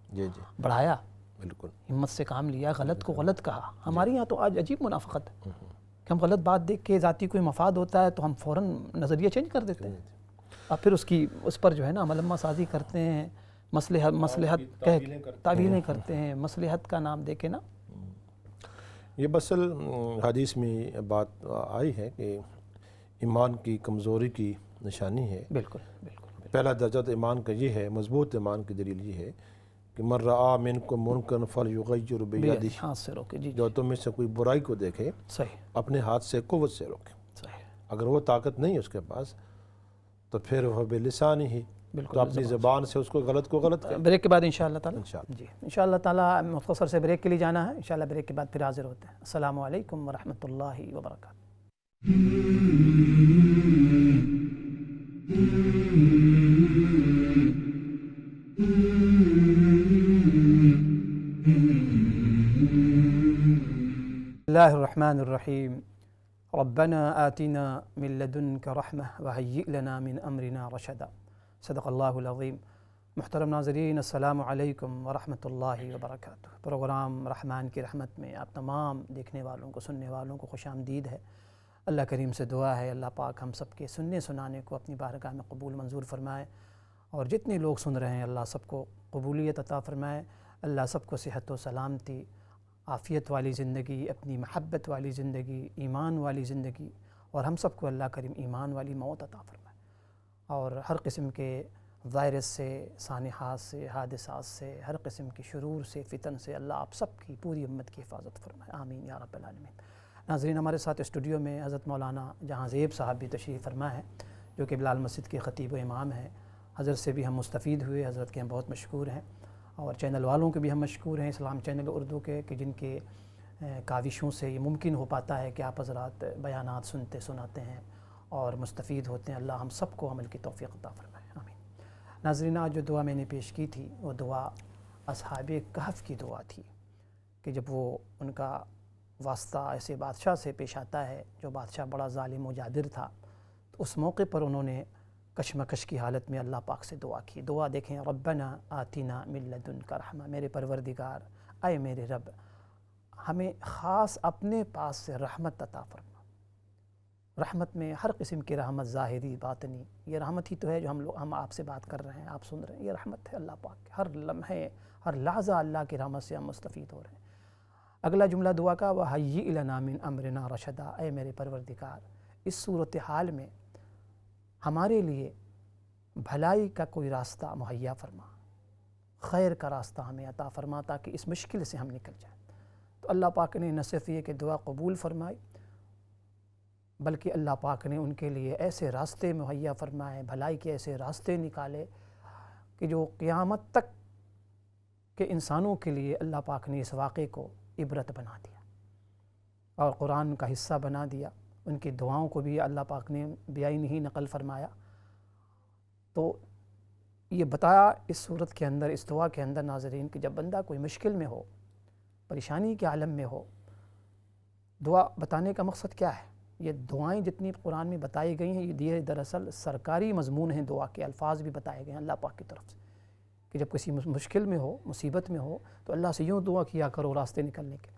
جی جی بڑھایا، بالکل. ہمت سے کام لیا، غلط کو غلط کہا. ہمارے یہاں تو آج عجیب منافقت ہے کہ ہم غلط بات دیکھ کے ذاتی کوئی مفاد ہوتا ہے تو ہم فوراً نظریہ چینج کر دیتے ہیں، اور پھر اس پر جو ہے نا عمل سازی کرتے ہیں، مصلحت تعویلیں کرتے ہیں، مصلحت کا نام دے کے نا. یہ بسل حدیث میں بات آئی ہے کہ ایمان کی کمزوری کی نشانی ہے. بالکل بالکل پہلا درجہ تو ایمان کا یہ ہے، مضبوط ایمان کی دلیل یہ ہے کہ من رآ منکم منکرا فلیغیر بیدہ، ہاتھ سے روکے. جی جو تم میں سے کوئی برائی کو دیکھے صحیح اپنے ہاتھ سے قوت سے روکے. صحیح اگر وہ طاقت نہیں ہے اس کے پاس تو پھر وہ بلسان ہی، تو اپنی زبان سے اس کو غلط کرے. بریک کے بعد انشاءاللہ تعالیٰ انشاءاللہ. جی انشاءاللہ تعالیٰ مختصر سے بریک کے لیے جانا ہے. انشاءاللہ بریک کے بعد پھر حاضر ہوتے ہیں. السلام علیکم ورحمۃ اللہ وبرکاتہ. بسم اللہ الرحمن الرحیم. ربنا آتنا من لدنک رحمہ وہیئ لنا من امرنا رشدا. صدق اللہ العظیم. محترم ناظرین، السلام علیکم ورحمۃ اللہ وبرکاتہ. پروگرام رحمان کی رحمت میں آپ تمام دیکھنے والوں کو، سننے والوں کو خوش آمدید ہے. اللہ کریم سے دعا ہے اللہ پاک ہم سب کے سننے سنانے کو اپنی بارگاہ میں قبول منظور فرمائے، اور جتنے لوگ سن رہے ہیں اللہ سب کو قبولیت عطا فرمائے. اللہ سب کو صحت و سلامتی، عافیت والی زندگی، اپنی محبت والی زندگی، ایمان والی زندگی، اور ہم سب کو اللہ کریم ایمان والی موت عطا فرمائے، اور ہر قسم کے وائرس سے، سانحات سے، حادثات سے، ہر قسم کی شرور سے، فتن سے اللہ آپ سب کی، پوری امت کی حفاظت فرمائے. آمین یا رب العالمین. ناظرین، ہمارے ساتھ اسٹوڈیو میں حضرت مولانا جہاں زیب صاحب بھی تشریف فرما ہے، جو کہ بلال مسجد کے خطیب و امام ہیں. حضرت سے بھی ہم مستفید ہوئے، حضرت کے ہم بہت مشکور ہیں، اور چینل والوں کے بھی ہم مشکور ہیں، اسلام چینل اردو کے، کہ جن کے کاوشوں سے یہ ممکن ہو پاتا ہے کہ آپ حضرات بیانات سناتے ہیں اور مستفید ہوتے ہیں. اللہ ہم سب کو عمل کی توفیق عطا فرمائے. آمین. ناظرین، آج جو دعا میں نے پیش کی تھی وہ دعا اصحاب کہف کی دعا تھی، کہ جب وہ ان کا واسطہ ایسے بادشاہ سے پیش آتا ہے جو بادشاہ بڑا ظالم و جابر تھا، تو اس موقع پر انہوں نے کشمکش کی حالت میں اللہ پاک سے دعا کی. دعا دیکھیں، ربنا آتنا من لدنک رحمہ، میرے پروردگار، اے میرے رب، ہمیں خاص اپنے پاس سے رحمت عطا فرما. رحمت میں ہر قسم کی رحمت، ظاہری باطنی. یہ رحمت ہی تو ہے جو ہم آپ سے بات کر رہے ہیں، آپ سن رہے ہیں، یہ رحمت ہے اللہ پاک کی. ہر لمحے، ہر لحظہ اللہ کی رحمت سے ہم مستفید ہو رہے ہیں. اگلا جملہ دعا کا، وَهَيِّئْ لَنَا مِنْ أَمْرِنَا رَشَدًا، اے میرے پروردگار، اس صورتحال میں ہمارے لیے بھلائی کا کوئی راستہ مہیا فرما، خیر کا راستہ ہمیں عطا فرما، تاکہ اس مشکل سے ہم نکل جائیں. تو اللہ پاک نے نہ صرف یہ کہ دعا قبول فرمائی، بلکہ اللہ پاک نے ان کے لیے ایسے راستے مہیا فرمائے، بھلائی کے ایسے راستے نکالے کہ جو قیامت تک کے انسانوں کے لیے اللہ پاک نے اس واقعے کو عبرت بنا دیا اور قرآن کا حصہ بنا دیا. ان کی دعاؤں کو بھی اللہ پاک نے بیان ہی نقل فرمایا. تو یہ بتایا اس صورت کے اندر، اس دعا کے اندر ناظرین، کہ جب بندہ کوئی مشکل میں ہو، پریشانی کے عالم میں ہو، دعا بتانے کا مقصد کیا ہے؟ یہ دعائیں جتنی قرآن میں بتائی گئی ہیں، یہ دراصل سرکاری مضمون ہیں. دعا کے الفاظ بھی بتائے گئے ہیں اللہ پاک کی طرف سے، کہ جب کسی مشکل میں ہو، مصیبت میں ہو، تو اللہ سے یوں دعا کیا کرو راستے نکلنے کے لیے.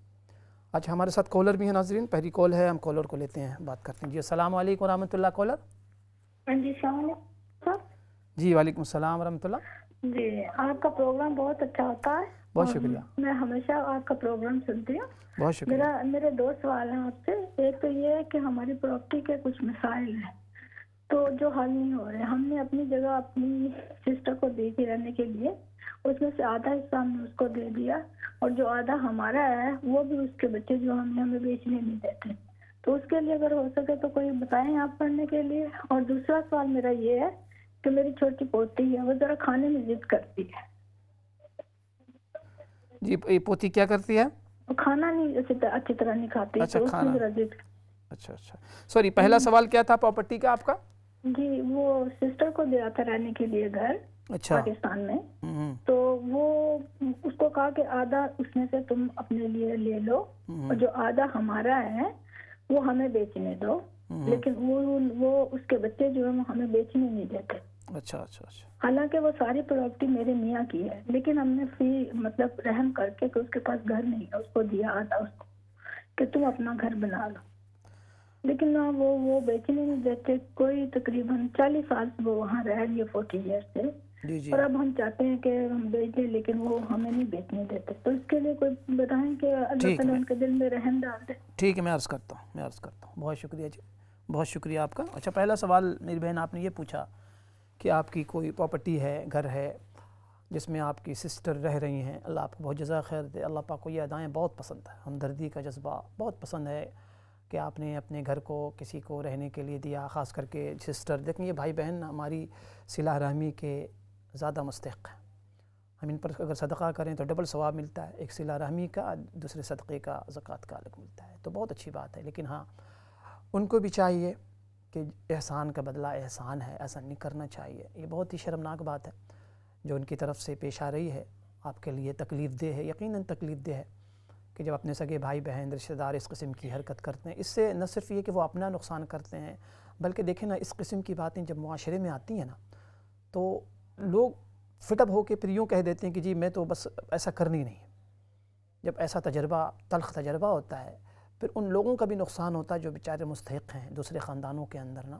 اچھا، ہمارے ساتھ کالر بھی ہیں ناظرین. پہلی کال ہے، ہم کالر کو لیتے ہیں، بات کرتے ہیں. جی السلام علیکم ورحمۃ اللہ. کالر. جی السلام علیکم. جی وعلیکم السلام ورحمۃ اللہ. جی، آپ کا پروگرام بہت اچھا ہوتا ہے. بہت شکریہ. میں ہمیشہ آپ کا پروگرام سنتی ہوں. بہت شکریہ. میرے دو سوال ہیں آپ سے. ایک تو یہ ہے کہ ہماری پراپرٹی کے کچھ مسائل ہیں تو جو حل نہیں ہو رہے. ہم نے اپنی جگہ اپنی سسٹر کو دی تھی رہنے کے لیے، اس میں سے آدھا حصہ ہم نے اس کو دے دیا، اور جو آدھا ہمارا ہے وہ بھی اس کے بچے جو ہمیں بیچنے نہیں دیتے. تو اس کے لیے اگر ہو سکے تو کوئی بتائیں آپ پڑھنے کے لیے. اور دوسرا سوال میرا یہ ہے کہ میری چھوٹی پوتی ہے، وہ ذرا کھانے میں ضد کرتی ہے. جی پوتی کیا کرتی ہے؟ وہ کھانا نہیں اچھی طرح نہیں کھاتی. اچھا تو اس کھانا. میں ذرا ضد. اچھا اچھا سوری پہلا سوال کیا تھا پراپرٹی کا آپ کا؟ جی وہ سسٹر کو دیا تھا رہنے کے لیے گھر اچھا. پاکستان میں. تو وہ اس کو کہا کہ آدھا اس میں سے تم اپنے لیے لے لو اور جو آدھا ہمارا ہے وہ ہمیں بیچنے دو. لیکن وہ اس کے بچے جو ہیں وہ ہمیں بیچنے نہیں دیتے. اچھا اچھا اچھا. حالانکہ وہ ساری پراپرٹی میرے میاں کی ہے لیکن ہم نے مطلب رحم کر کے کہ اس کے پاس گھر نہیں ہے اس کو دیا آدھا اس کو کہ تم اپنا گھر بنا لو. لیکن نہ وہ بیچنے نہیں دیتے. کوئی تقریباً 40 سال سے وہ وہاں رہ لیے 40 ایئر سے. جی جی. اور اب ہم چاہتے ہیں کہ ہم بیچ دیں لیکن وہ ہمیں نہیں بیچنے دیتے. تو اس کے لیے کوئی بتائیں کہ اللہ تعالیٰ ان کے دل میں رحم ڈال دے. ٹھیک ہے میں عرض کرتا ہوں. بہت شکریہ جی, بہت شکریہ آپ کا. اچھا پہلا سوال میری بہن آپ نے یہ پوچھا کہ آپ کی کوئی پراپرٹی ہے, گھر ہے جس میں آپ کی سسٹر رہ رہی ہیں. اللہ آپ کو بہت جزائے خیر دے. اللہ پاک کو یہ ادائیں بہت پسند ہے, ہمدردی کا جذبہ بہت پسند ہے کہ آپ نے اپنے گھر کو کسی کو رہنے کے لیے دیا, خاص کر کے سسٹر. دیکھیں یہ بھائی بہن ہماری صلہ رحمی کے زیادہ مستحق ہیں. ہم ان پر اگر صدقہ کریں تو ڈبل ثواب ملتا ہے, ایک صلہ رحمی کا, دوسرے صدقے کا زکوٰۃ کا الگ ملتا ہے. تو بہت اچھی بات ہے. لیکن ہاں ان کو بھی چاہیے کہ احسان کا بدلہ احسان ہے, ایسا نہیں کرنا چاہیے. یہ بہت ہی شرمناک بات ہے جو ان کی طرف سے پیش آ رہی ہے. آپ کے لیے تکلیف دہ ہے, یقیناً تکلیف دہ ہے کہ جب اپنے سگے بھائی بہن رشتہ دار اس قسم کی حرکت کرتے ہیں. اس سے نہ صرف یہ کہ وہ اپنا نقصان کرتے ہیں بلکہ دیکھیں نا اس قسم کی باتیں جب معاشرے میں آتی ہیں نا تو لوگ فٹ اپ ہو کے پھر یوں کہہ دیتے ہیں کہ جی میں تو بس ایسا کرنی نہیں. جب ایسا تجربہ تلخ تجربہ ہوتا ہے پھر ان لوگوں کا بھی نقصان ہوتا ہے جو بیچارے مستحق ہیں دوسرے خاندانوں کے اندر نا.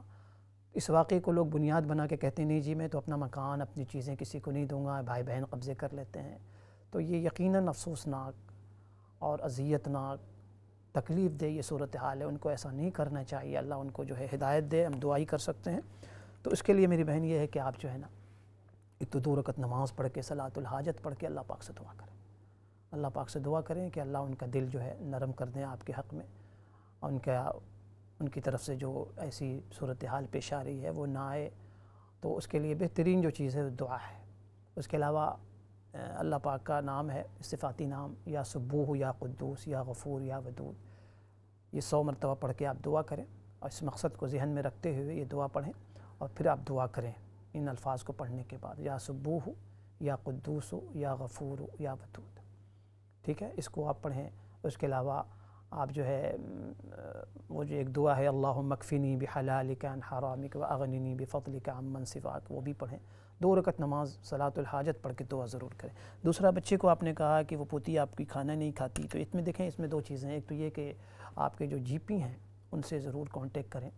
اس واقعے کو لوگ بنیاد بنا کے کہتے ہیں نہیں جی میں تو اپنا مکان اپنی چیزیں کسی کو نہیں دوں گا, بھائی بہن قبضے کر لیتے ہیں. تو یہ یقیناً افسوسناک اور اذیت ناک تکلیف دہ یہ صورتحال ہے. ان کو ایسا نہیں کرنا چاہیے. اللہ ان کو جو ہے ہدایت دے. ہم دعائی کر سکتے ہیں. تو اس کے لیے میری بہن یہ ہے کہ آپ جو ہے نا ایک تو 2 رکعت نماز پڑھ کے صلاۃ الحاجت پڑھ کے اللہ پاک سے دعا کریں. اللہ پاک سے دعا کریں کہ اللہ ان کا دل جو ہے نرم کر دیں آپ کے حق میں, اور ان کی طرف سے جو ایسی صورتحال پیش آ رہی ہے وہ نہ آئے. تو اس کے لیے بہترین جو چیز ہے وہ دعا ہے. اس کے علاوہ اللہ پاک کا نام ہے صفاتی نام, یا سبوح, یا قدوس, یا غفور, یا ودود. یہ 100 مرتبہ پڑھ کے آپ دعا کریں اور اس مقصد کو ذہن میں رکھتے ہوئے یہ دعا پڑھیں اور پھر آپ دعا کریں ان الفاظ کو پڑھنے کے بعد, یا سبوح, یا قدوس, یا غفور, یا ودود. ٹھیک ہے, اس کو آپ پڑھیں. اس کے علاوہ آپ جو ہے وہ جو ایک دعا ہے اللہم اکفنی بحلالک عن حرامک واغننی بفضلک عمن سواک, وہ بھی پڑھیں. 2 رکعت نماز صلاۃ الحاجت پڑھ کے دعا ضرور کریں. دوسرا بچے کو آپ نے کہا کہ وہ پوتی آپ کی کھانا نہیں کھاتی, تو اس میں دیکھیں اس میں 2 چیزیں ہیں. ایک تو یہ کہ آپ کے جو جی پی ہیں ان سے ضرور کانٹیکٹ کریں.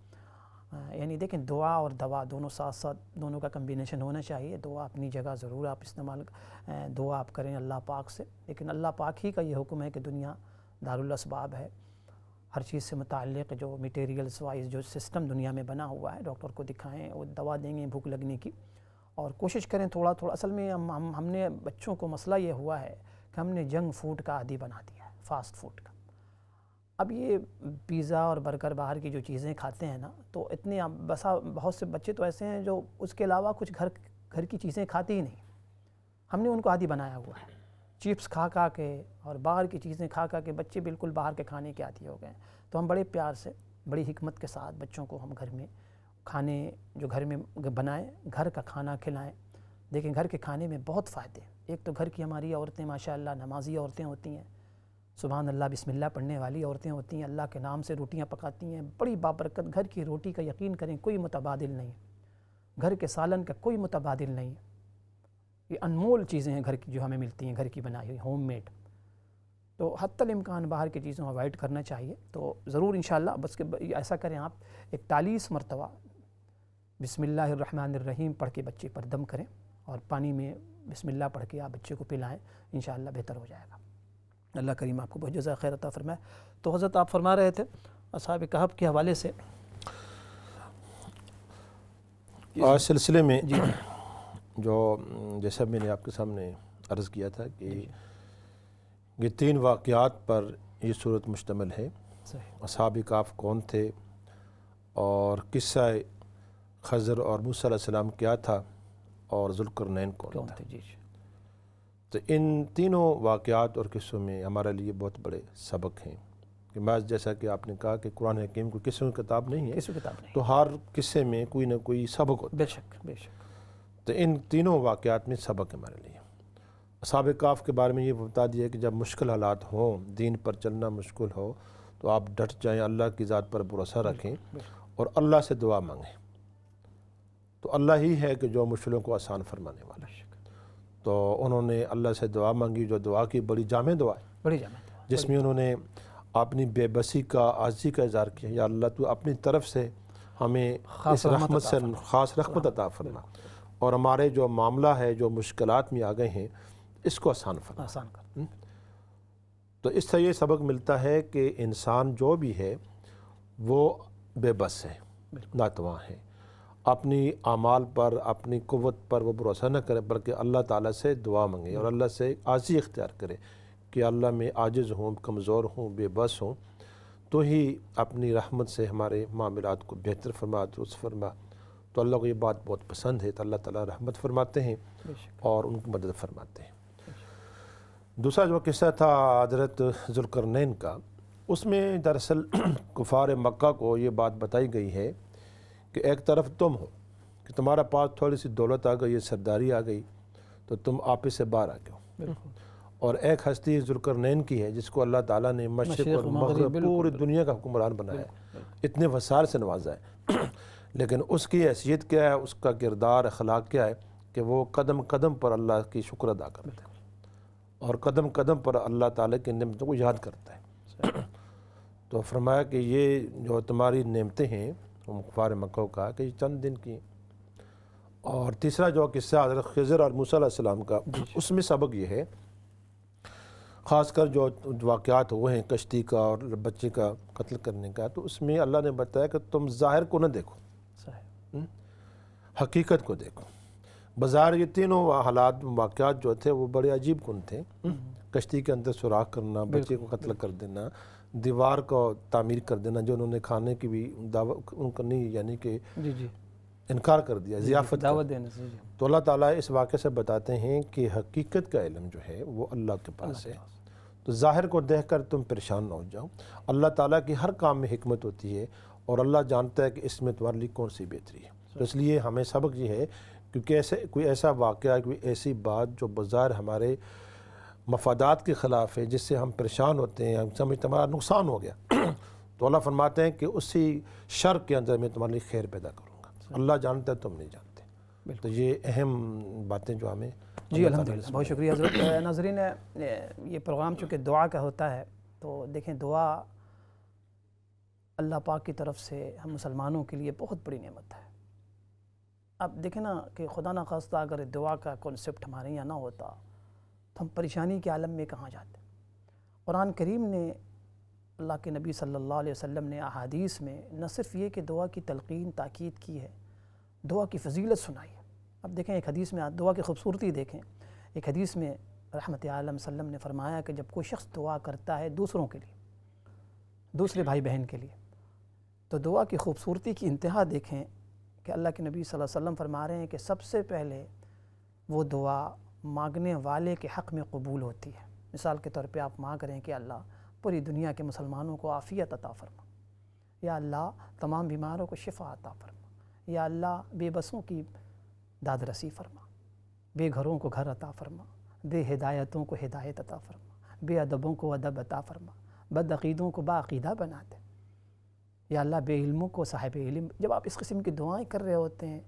یعنی دیکھیں دعا اور دوا دونوں ساتھ ساتھ دونوں کا کمبینیشن ہونا چاہیے. دعا اپنی جگہ ضرور آپ استعمال دعا آپ کریں اللہ پاک سے, لیکن اللہ پاک ہی کا یہ حکم ہے کہ دنیا دارالاسباب ہے. ہر چیز سے متعلق جو میٹیریلز وائز جو سسٹم دنیا میں بنا ہوا ہے, ڈاکٹر کو دکھائیں, وہ دوا دیں گے بھوک لگنے کی, اور کوشش کریں تھوڑا تھوڑا. اصل میں ہم نے بچوں کو مسئلہ یہ ہوا ہے کہ ہم نے جنک فوڈ کا عادی بنا دیا ہے, فاسٹ فوڈ کا. اب یہ پیزا اور برگر باہر کی جو چیزیں کھاتے ہیں نا, تو اتنے بہت سے بچے تو ایسے ہیں جو اس کے علاوہ کچھ گھر کی چیزیں کھاتے ہی نہیں. ہم نے ان کو عادی بنایا ہوا ہے چپس کھا کے اور باہر کی چیزیں کھا کے بچے بالکل باہر کے کھانے کے عادی ہو گئے ہیں. تو ہم بڑے پیار سے بڑی حکمت کے ساتھ بچوں کو ہم گھر میں کھانے جو گھر میں بنائیں, گھر کا کھانا کھلائیں. دیکھیں گھر کے کھانے میں بہت فائدے ہیں. ایک تو گھر کی ہماری عورتیں ماشاءاللہ نمازی عورتیں ہوتی ہیں, سبحان اللہ بسم اللہ پڑھنے والی عورتیں ہوتی ہیں, اللہ کے نام سے روٹیاں پکاتی ہیں, بڑی بابرکت. گھر کی روٹی کا یقین کریں کوئی متبادل نہیں, گھر کے سالن کا کوئی متبادل نہیں. یہ انمول چیزیں ہیں گھر کی جو ہمیں ملتی ہیں, گھر کی بنائی ہوئی ہوم میڈ. تو حتی الامکان باہر کی چیزوں اوائڈ کرنا چاہیے. تو ضرور انشاءاللہ بس کہ ایسا کریں آپ 41 مرتبہ بسم اللہ الرحمن الرحیم پڑھ کے بچے پر دم کریں اور پانی میں بسم اللہ پڑھ کے آپ بچے کو پلائیں, انشاءاللہ بہتر ہو جائے گا. اللہ کریم آپ کو بہت جزائے خیر عطا فرمائے. تو حضرت آپ فرما رہے تھے اصحاب کہف کے حوالے سے اور سلسلے میں جو جیسا میں نے آپ کے سامنے عرض کیا تھا کہ یہ 3 واقعات پر یہ صورت مشتمل ہے. اصحاب کہف کون تھے اور قصہ خضر اور موسیٰ علیہ السلام کیا تھا اور ذوالقرنین کون تھا. تو ان تینوں واقعات اور قصوں میں ہمارے لیے بہت بڑے سبق ہیں کہ بعض جیسا کہ آپ نے کہا کہ قرآن حکیم کوئی قصوں کی کتاب نہیں ہے، کسی کتاب نہیں، تو ہر قصے میں کوئی نہ کوئی سبق ہوتا ہے۔ بے شک بے شک۔ تو ان تینوں واقعات میں سبق ہے ہمارے لیے۔ اصحاب کہف کے بارے میں یہ بتا دیا کہ جب مشکل حالات ہوں، دین پر چلنا مشکل ہو، تو آپ ڈٹ جائیں، اللہ کی ذات پر بھروسہ رکھیں اور اللہ سے دعا مانگیں، تو اللہ ہی ہے کہ جو مشکلوں کو آسان فرمانے والا ہے۔ تو انہوں نے اللہ سے دعا مانگی، جو دعا کی بڑی جامع دعا ہے، بڑی جامع دعا، جس میں انہوں نے اپنی بے بسی کا، عاجزی کا اظہار کیا، یا اللہ تو اپنی طرف سے ہمیں خاص اس رحمت رحمت عطا سے فرما، خاص رحمت عطا فرما، اور ہمارے جو معاملہ ہے، جو مشکلات میں آ گئے ہیں، اس کو آسان فرما۔ آسان کر۔ تو اس سے یہ سبق ملتا ہے کہ انسان جو بھی ہے وہ بے بس ہے، ناتواں ہے، اپنی اعمال پر، اپنی قوت پر وہ بھروسہ نہ کرے، بلکہ اللہ تعالیٰ سے دعا مانگے اور اللہ سے عاجزی اختیار کرے کہ اللہ میں عاجز ہوں، کمزور ہوں، بے بس ہوں، تو ہی اپنی رحمت سے ہمارے معاملات کو بہتر فرما، درست فرما۔ تو اللہ کو یہ بات بہت پسند ہے، تو اللہ تعالیٰ رحمت فرماتے ہیں اور ان کی مدد فرماتے ہیں۔ دوسرا جو قصہ تھا حضرت ذوالقرنین کا، اس میں دراصل کفار مکہ کو یہ بات بتائی گئی ہے کہ ایک طرف تم ہو کہ تمہارا پاس تھوڑی سی دولت آ گئی، سرداری آ گئی، تو تم آپس سے باہر آ گئے ہو، اور ایک ہستی ذوالقرنین کی ہے جس کو اللہ تعالیٰ نے مشرق اور مغرب پوری دنیا کا حکمران بنایا ہے، اتنے وسائل سے نوازا ہے، لیکن اس کی حیثیت کیا ہے، اس کا کردار اخلاق کیا ہے کہ وہ قدم قدم پر اللہ کی شکر ادا کرتا ہے اور قدم قدم پر اللہ تعالیٰ کی نعمتوں کو یاد کرتا ہے۔ تو فرمایا کہ یہ جو تمہاری نعمتیں ہیں کفار مکہ کا، کہ یہ چند دن کی ہیں۔ اور تیسرا جو قصہ حضرت خضر اور موسیٰ علیہ السلام کا، اس میں سبق یہ ہے، خاص کر جو واقعات ہوئے ہیں کشتی کا اور بچے کا قتل کرنے کا، تو اس میں اللہ نے بتایا کہ تم ظاہر کو نہ دیکھو، حقیقت کو دیکھو۔ بظاہر یہ تینوں حالات، واقعات جو تھے وہ بڑے عجیب کن تھے، کشتی کے اندر سوراخ کرنا، بچے کو قتل کر دینا، دیوار کو تعمیر کر دینا، جو انہوں نے کھانے کی بھی دعوت ان کو نہیں، یعنی کہ انکار کر دیا، ضیافت دعوت دینے سے۔ تو اللہ تعالیٰ اس واقعے سے بتاتے ہیں کہ حقیقت کا علم جو ہے وہ اللہ کے پاس ہے، تو ظاہر کو دیکھ کر تم پریشان نہ ہو جاؤ، اللہ تعالیٰ کی ہر کام میں حکمت ہوتی ہے اور اللہ جانتا ہے کہ اس میں تمہارے لیے کون سی بہتری ہے۔ تو اس لیے ہمیں سبق یہ ہے، کیونکہ کوئی ایسا واقعہ، کوئی ایسی بات جو بظاہر ہمارے مفادات کے خلاف ہے، جس سے ہم پریشان ہوتے ہیں، ہم سمجھتے ہمارا نقصان ہو گیا، تو اللہ فرماتے ہیں کہ اسی شر کے اندر میں تمہارے لیے خیر پیدا کروں گا، اللہ جانتا ہے تم نہیں جانتے۔ تو یہ اہم باتیں جو ہمیں جی الحمدللہ، بہت شکریہ حضرت۔ ناظرین، یہ پروگرام چونکہ دعا کا ہوتا ہے، تو دیکھیں دعا اللہ پاک کی طرف سے ہم مسلمانوں کے لیے بہت بڑی نعمت ہے۔ اب دیکھیں نا کہ خدا نہ خواستہ اگر دعا کا کنسپٹ ہمارے یہاں نہ ہوتا تو ہم پریشانی کے عالم میں کہاں جاتے۔ قرآن کریم نے، اللہ کے نبی صلی اللہ علیہ وسلم نے احادیث میں نہ صرف یہ کہ دعا کی تلقین تاکید کی ہے، دعا کی فضیلت سنائی ہے۔ اب دیکھیں ایک حدیث میں دعا کی خوبصورتی دیکھیں، ایک حدیث میں رحمت عالم صلی اللہ علیہ وسلم نے فرمایا کہ جب کوئی شخص دعا کرتا ہے دوسروں کے لیے، دوسرے بھائی بہن کے لیے، تو دعا کی خوبصورتی کی انتہا دیکھیں کہ اللہ کے نبی صلی اللہ علیہ وسلم فرما رہے ہیں کہ سب سے پہلے وہ دعا مانگنے والے کے حق میں قبول ہوتی ہے۔ مثال کے طور پہ آپ مانگ رہے ہیں کہ اللہ پوری دنیا کے مسلمانوں کو عافیت عطا فرما، یا اللہ تمام بیماروں کو شفا عطا فرما، یا اللہ بے بسوں کی داد رسی فرما، بے گھروں کو گھر عطا فرما، بے ہدایتوں کو ہدایت عطا فرما، بے ادبوں کو ادب عطا فرما، بد عقیدوں کو باعقیدہ بنا دے، یا اللہ بے علموں کو صاحب علم۔ جب آپ اس قسم کی دعائیں کر رہے ہوتے ہیں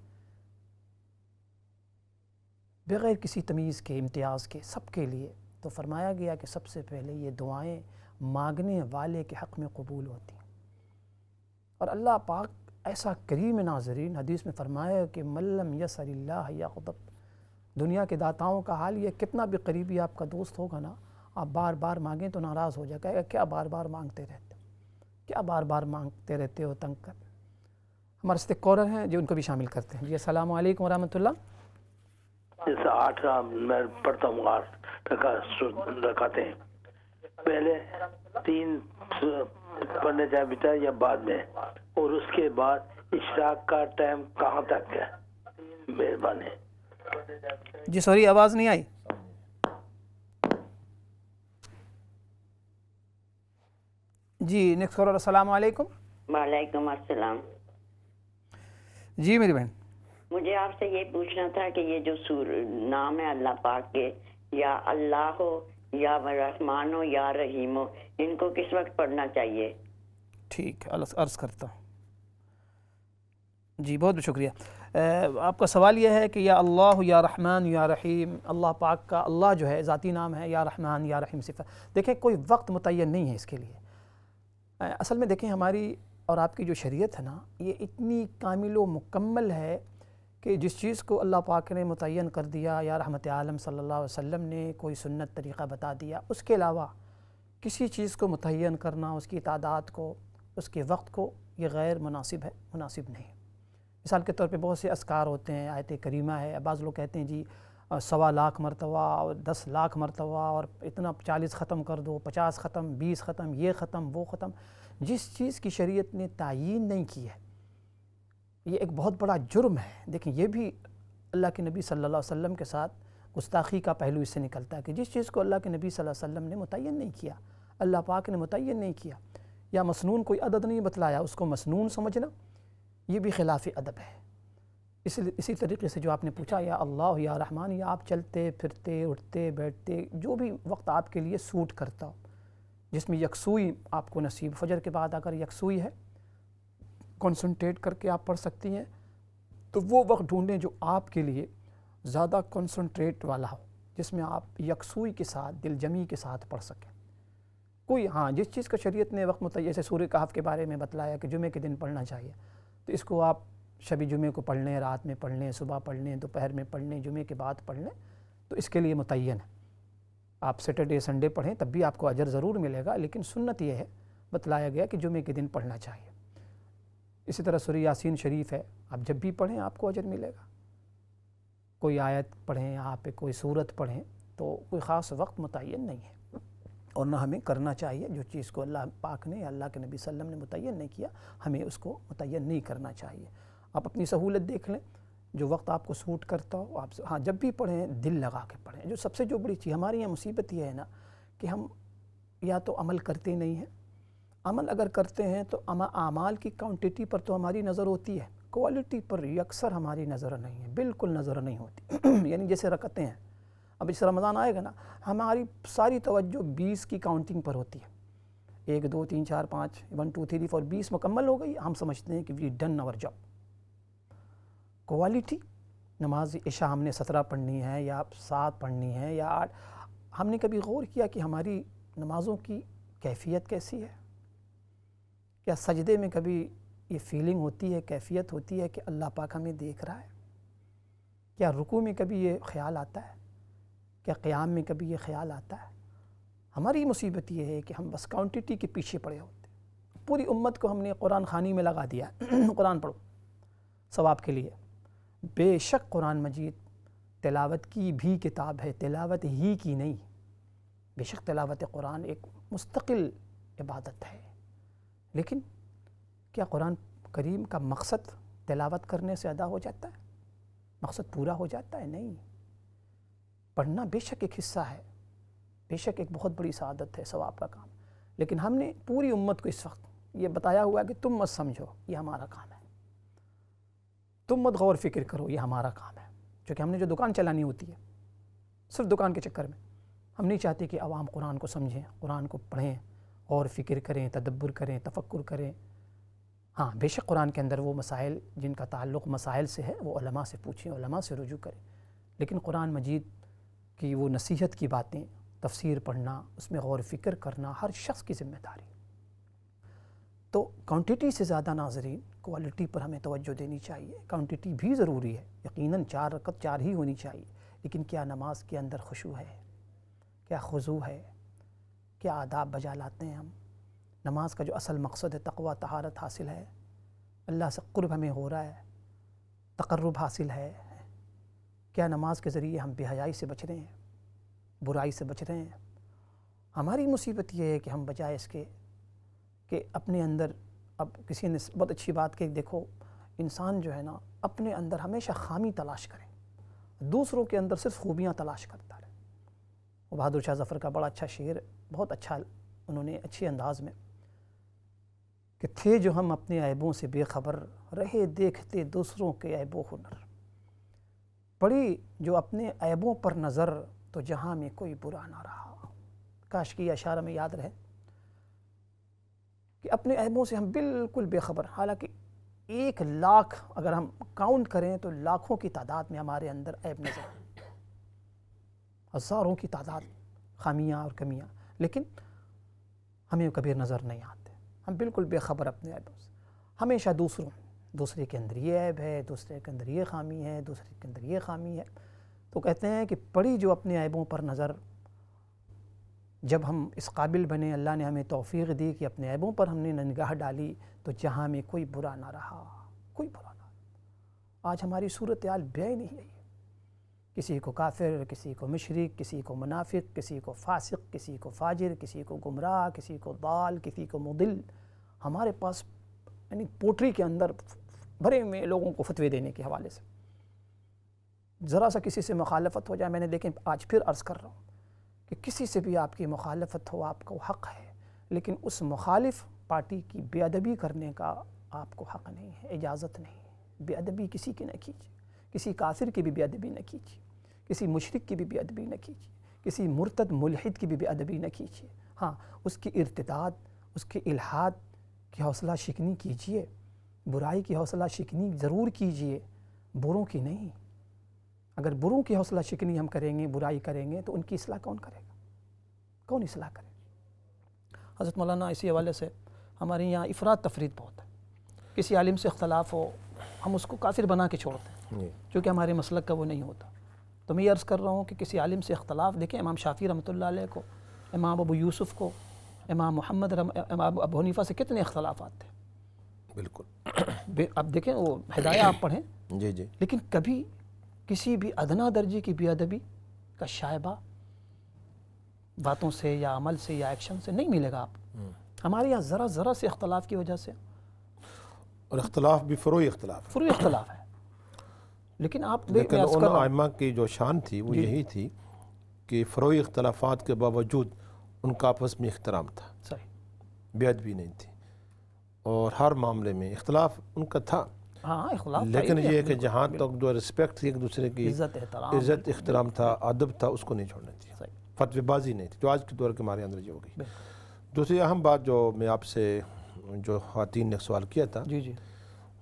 بغیر کسی تمیز کے، امتیاز کے، سب کے لیے، تو فرمایا گیا کہ سب سے پہلے یہ دعائیں مانگنے والے کے حق میں قبول ہوتی ہیں۔ اور اللہ پاک ایسا کریم ناظرین، حدیث میں فرمایا کہ من لم یسأل اللہ یغضب۔ دنیا کے داتاؤں کا حال یہ، کتنا بھی قریبی آپ کا دوست ہوگا نا، آپ بار بار مانگیں تو ناراض ہو جائے گا، کیا بار بار مانگتے رہتے ہو، کیا بار بار مانگتے رہتے ہو، تنگ کر۔ ہمارے ساتھ کالر ہیں جو ان کو بھی شامل کرتے ہیں۔ جی السلام علیکم ورحمۃ اللہ۔ جیسا 8 میں پڑھتا ہوں، 8 رکعتیں ہیں، پہلے 3 پڑھنے جائے بیٹا یا بعد میں، اور اس کے بعد اشراق کا ٹائم کہاں تک ہے؟ مہربانی۔ جی سوری آواز نہیں آئی۔ جی نیکسٹ کالر، السلام علیکم. وعلیکم السلام. جی میری بہن. مجھے آپ سے یہ پوچھنا تھا کہ یہ جو نام ہے اللہ پاک کے، یا اللہ ہو یا رحمان ہو یا رحیم ہو، ان کو کس وقت پڑھنا چاہیے؟ ٹھیک ہے، عرض کرتا ہوں. جی بہت بہت شکریہ. آپ کا سوال یہ ہے کہ یا اللہ یا رحمان یا رحیم، اللہ پاک کا اللہ جو ہے ذاتی نام ہے، یا رحمان یا رحیم صفت. دیکھیں کوئی وقت متعین نہیں ہے اس کے لیے. اصل میں دیکھیں ہماری اور آپ کی جو شریعت ہے نا، یہ اتنی کامل و مکمل ہے کہ جس چیز کو اللہ پاک نے متعین کر دیا، یا رحمت عالم صلی اللہ علیہ وسلم نے کوئی سنت طریقہ بتا دیا، اس کے علاوہ کسی چیز کو متعین کرنا، اس کی تعداد کو، اس کے وقت کو، یہ غیر مناسب ہے، مناسب نہیں. مثال کے طور پہ بہت سے اذکار ہوتے ہیں، آیت کریمہ ہے، بعض لوگ کہتے ہیں جی 1.25 لاکھ مرتبہ اور 10 لاکھ مرتبہ اور اتنا 40 ختم کر دو، 50 ختم، 20 ختم، یہ ختم، وہ ختم. جس چیز کی شریعت نے تعیین نہیں کی ہے، یہ ایک بہت بڑا جرم ہے. دیکھیں یہ بھی اللہ کے نبی صلی اللہ علیہ وسلم کے ساتھ گستاخی کا پہلو اس سے نکلتا ہے کہ جس چیز کو اللہ کے نبی صلی اللہ علیہ وسلم نے متعین نہیں کیا، اللہ پاک نے متعین نہیں کیا، یا مسنون کوئی عدد نہیں بتلایا، اس کو مسنون سمجھنا یہ بھی خلاف ادب ہے. اسی طریقے سے جو آپ نے پوچھا یا اللہ یا رحمان، یا آپ چلتے پھرتے اٹھتے بیٹھتے جو بھی وقت آپ کے لیے سوٹ کرتا ہو، جس میں یکسوئی آپ کو نصیب، فجر کے بعد اگر یکسوئی ہے، کنسنٹریٹ کر کے آپ پڑھ سکتی ہیں، تو وہ وقت ڈھونڈیں جو آپ کے لیے زیادہ کنسنٹریٹ والا ہو، جس میں آپ یکسوئی کے ساتھ، دل جمی کے ساتھ پڑھ سکیں. کوئی جس چیز کا شریعت نے وقت متعین، جیسے سورہ کہف کے بارے میں بتلایا کہ جمعے کے دن پڑھنا چاہیے، تو اس کو آپ شب جمعے کو پڑھ لیں، رات میں پڑھ لیں، صبح پڑھ لیں، دوپہر میں پڑھ لیں، جمعے کے بعد پڑھ لیں، تو اس کے لیے متعین ہے. آپ سیٹرڈے سنڈے پڑھیں تب بھی آپ کو اجر ضرور ملے گا، لیکن سنت یہ ہے، بتلایا گیا کہ جمعے کے دن پڑھنا چاہیے. اسی طرح سورہ یاسین شریف ہے، آپ جب بھی پڑھیں آپ کو اجر ملے گا. کوئی آیت پڑھیں آپ، کوئی سورت پڑھیں، تو کوئی خاص وقت متعین نہیں ہے، اور نہ ہمیں کرنا چاہیے. جو چیز کو اللہ پاک نے یا اللہ کے نبی صلی اللہ علیہ وسلم نے متعین نہیں کیا، ہمیں اس کو متعین نہیں کرنا چاہیے. آپ اپنی سہولت دیکھ لیں، جو وقت آپ کو سوٹ کرتا ہو آپ جب بھی پڑھیں دل لگا کے پڑھیں. جو سب سے جو بڑی چیز ہماری یہاں مصیبت یہ ہے نا کہ ہم یا تو عمل کرتے نہیں ہیں، عمل اگر کرتے ہیں تو اعمال کی کوانٹٹی پر تو ہماری نظر ہوتی ہے، کوالٹی پر اکثر ہماری نظر نہیں ہے، بالکل نظر نہیں ہوتی. یعنی جیسے رکعتیں ہیں، اب اس رمضان آئے گا نا، ہماری ساری توجہ 20 کی کاؤنٹنگ پر ہوتی ہے. 1 2 3 4 5 1 2 3 4 20 مکمل ہو گئی، ہم سمجھتے ہیں کہ وی ڈن آور جاب. کوالٹی نماز عشاء ہم نے 17 پڑھنی ہے یا 7 پڑھنی ہے یا 8، ہم نے کبھی غور کیا کہ ہماری نمازوں کی کیفیت کیسی ہے؟ کیا سجدے میں کبھی یہ فیلنگ ہوتی ہے، کیفیت ہوتی ہے کہ اللہ پاک ہمیں دیکھ رہا ہے؟ کیا رکوع میں کبھی یہ خیال آتا ہے؟ کیا قیام میں کبھی یہ خیال آتا ہے؟ ہماری مصیبت یہ ہے کہ ہم بس کوانٹٹی کے پیچھے پڑے ہوتے ہیں. پوری امت کو ہم نے قرآن خوانی میں لگا دیا قرآن پڑھو ثواب کے لیے. بے شک قرآن مجید تلاوت کی بھی کتاب ہے، تلاوت ہی کی نہیں. بے شک تلاوت قرآن ایک مستقل عبادت ہے، لیکن کیا قرآن کریم کا مقصد تلاوت کرنے سے ادا ہو جاتا ہے؟ مقصد پورا ہو جاتا ہے؟ نہیں. پڑھنا بے شک ایک حصہ ہے، بے شک ایک بہت بڑی سعادت ہے، ثواب کا کام، لیکن ہم نے پوری امت کو اس وقت یہ بتایا ہوا ہے کہ تم مت سمجھو، یہ ہمارا کام ہے، تم مت غور فکر کرو، یہ ہمارا کام ہے. چونکہ ہم نے جو دکان چلانی ہوتی ہے، صرف دکان کے چکر میں ہم نہیں چاہتے کہ عوام قرآن کو سمجھیں، قرآن کو پڑھیں، غور فکر کریں، تدبر کریں، تفکر کریں. بے شک قرآن کے اندر وہ مسائل جن کا تعلق مسائل سے ہے وہ علماء سے پوچھیں، علماء سے رجوع کریں، لیکن قرآن مجید کی وہ نصیحت کی باتیں، تفسیر پڑھنا، اس میں غور فکر کرنا ہر شخص کی ذمہ داری. تو کوانٹٹی سے زیادہ ناظرین کوالٹی پر ہمیں توجہ دینی چاہیے. کوانٹٹی بھی ضروری ہے، یقیناً 4 رکعت 4 ہی ہونی چاہیے، لیکن کیا نماز کے اندر خشوع ہے؟ کیا خضوع ہے؟ کیا آداب بجا لاتے ہیں ہم؟ نماز کا جو اصل مقصد ہے تقویٰ، طہارت حاصل ہے، اللہ سے قرب ہمیں ہو رہا ہے، تقرب حاصل ہے. کیا نماز کے ذریعے ہم بے حیائی سے بچ رہے ہیں، برائی سے بچ رہے ہیں؟ ہماری مصیبت یہ ہے کہ ہم بجائے اس کے کہ اپنے اندر، اب کسی نے بہت اچھی بات کہ دیکھو انسان جو ہے نا اپنے اندر ہمیشہ خامی تلاش کرے، دوسروں کے اندر صرف خوبیاں تلاش کرتا رہے. وہ بہادر شاہ ظفر کا بڑا اچھا شعر، بہت اچھا انہوں نے اچھے انداز میں کہ تھے جو ہم اپنے عیبوں سے بے خبر، رہے دیکھتے دوسروں کے عیب و ہنر، پڑی جو اپنے عیبوں پر نظر تو جہاں میں کوئی برا نہ رہا۔ کاش کی اشارہ میں یاد رہے کہ اپنے عیبوں سے ہم بالکل بے خبر، حالانکہ 1,00,000 اگر ہم کاؤنٹ کریں تو لاکھوں کی تعداد میں ہمارے اندر عیب نظر آتے، ہزاروں کی تعداد خامیاں اور کمیاں، لیکن ہمیں کبھی نظر نہیں آتے، ہم بالکل بے خبر اپنے عیبوں سے، ہمیشہ دوسرے کے اندر یہ عیب ہے، دوسرے کے اندر یہ خامی ہے، دوسرے کے اندر یہ خامی ہے۔ تو کہتے ہیں کہ پڑی جو اپنے عیبوں پر نظر، جب ہم اس قابل بنے، اللہ نے ہمیں توفیق دی کہ اپنے عیبوں پر ہم نے نگاہ ڈالی تو جہاں میں کوئی برا نہ رہا، کوئی برا نہ رہا۔ آج ہماری صورتحال بے نہیں ہے، کسی کو کافر، کسی کو مشرک، کسی کو منافق، کسی کو فاسق، کسی کو فاجر، کسی کو گمراہ، کسی کو ضال، کسی کو مضل۔ ہمارے پاس یعنی پوٹری کے اندر بھرے میں لوگوں کو فتوے دینے کے حوالے سے، ذرا سا کسی سے مخالفت ہو جائے، میں نے دیکھیں آج پھر عرض کر رہا ہوں کہ کسی سے بھی آپ کی مخالفت ہو، آپ کو حق ہے، لیکن اس مخالف پارٹی کی بے ادبی کرنے کا آپ کو حق نہیں ہے، اجازت نہیں ہے۔ بے ادبی کسی کی نہ کیجیے، کسی کافر کی بھی بے ادبی نہ کیجیے، کسی مشرک کی بھی بے ادبی نہ کیجیے، کسی مرتد ملحد کی بھی بے ادبی نہ کیجیے۔ ہاں، اس کی ارتداد، اس کے الحاد کی حوصلہ شکنی کیجیے، برائی کی حوصلہ شکنی ضرور کیجیے، بروں کی نہیں۔ اگر بروں کی حوصلہ شکنی ہم کریں گے، برائی کریں گے، تو ان کی اصلاح کون کرے گا؟ کون اصلاح کرے گا؟ حضرت مولانا اسی حوالے سے ہمارے یہاں افراد تفرید بہت ہے، کسی عالم سے اختلاف ہو ہم اس کو کافر بنا کے چھوڑتے ہیں کیونکہ ہمارے مسلک کا وہ نہیں ہوتا۔ تو میں یہ عرض کر رہا ہوں کہ کسی عالم سے اختلاف، دیکھیں امام شافعی رحمۃ اللہ علیہ کو، امام ابو یوسف کو، امام محمد امام ابو حنیفہ سے کتنے اختلافات تھے، بالکل۔ اب دیکھیں وہ ہدایہ آپ پڑھیں، جی جی، لیکن کبھی کسی بھی ادنا درجے کی بے ادبی کا شائبہ باتوں سے یا عمل سے یا ایکشن سے نہیں ملے گا آپ۔ ہمارے یہاں ذرا سے اختلاف کی وجہ سے، اور اختلاف بھی فروعی اختلاف ہے، فروعی اختلاف ہے، لیکن آپ لیکن ان ائمہ کی جو شان تھی وہ یہی تھی کہ فروعی اختلافات کے باوجود ان کا آپس میں احترام تھا، صحیح، بے ادبی نہیں تھی، اور ہر معاملے میں اختلاف ان کا تھا، ہاں اختلاف، لیکن یہ کہ جہاں تک جو رسپیکٹ تھی ایک دوسرے کی، عزت احترام، عزت احترام تھا، ادب تھا، اس کو نہیں چھوڑنا تھی، صحیح، فتوی بازی نہیں تھی، جو آج کے دور کے ہمارے اندر یہ ہو گئی۔ دوسری اہم بات جو میں آپ سے، جو خواتین نے سوال کیا تھا جی جی،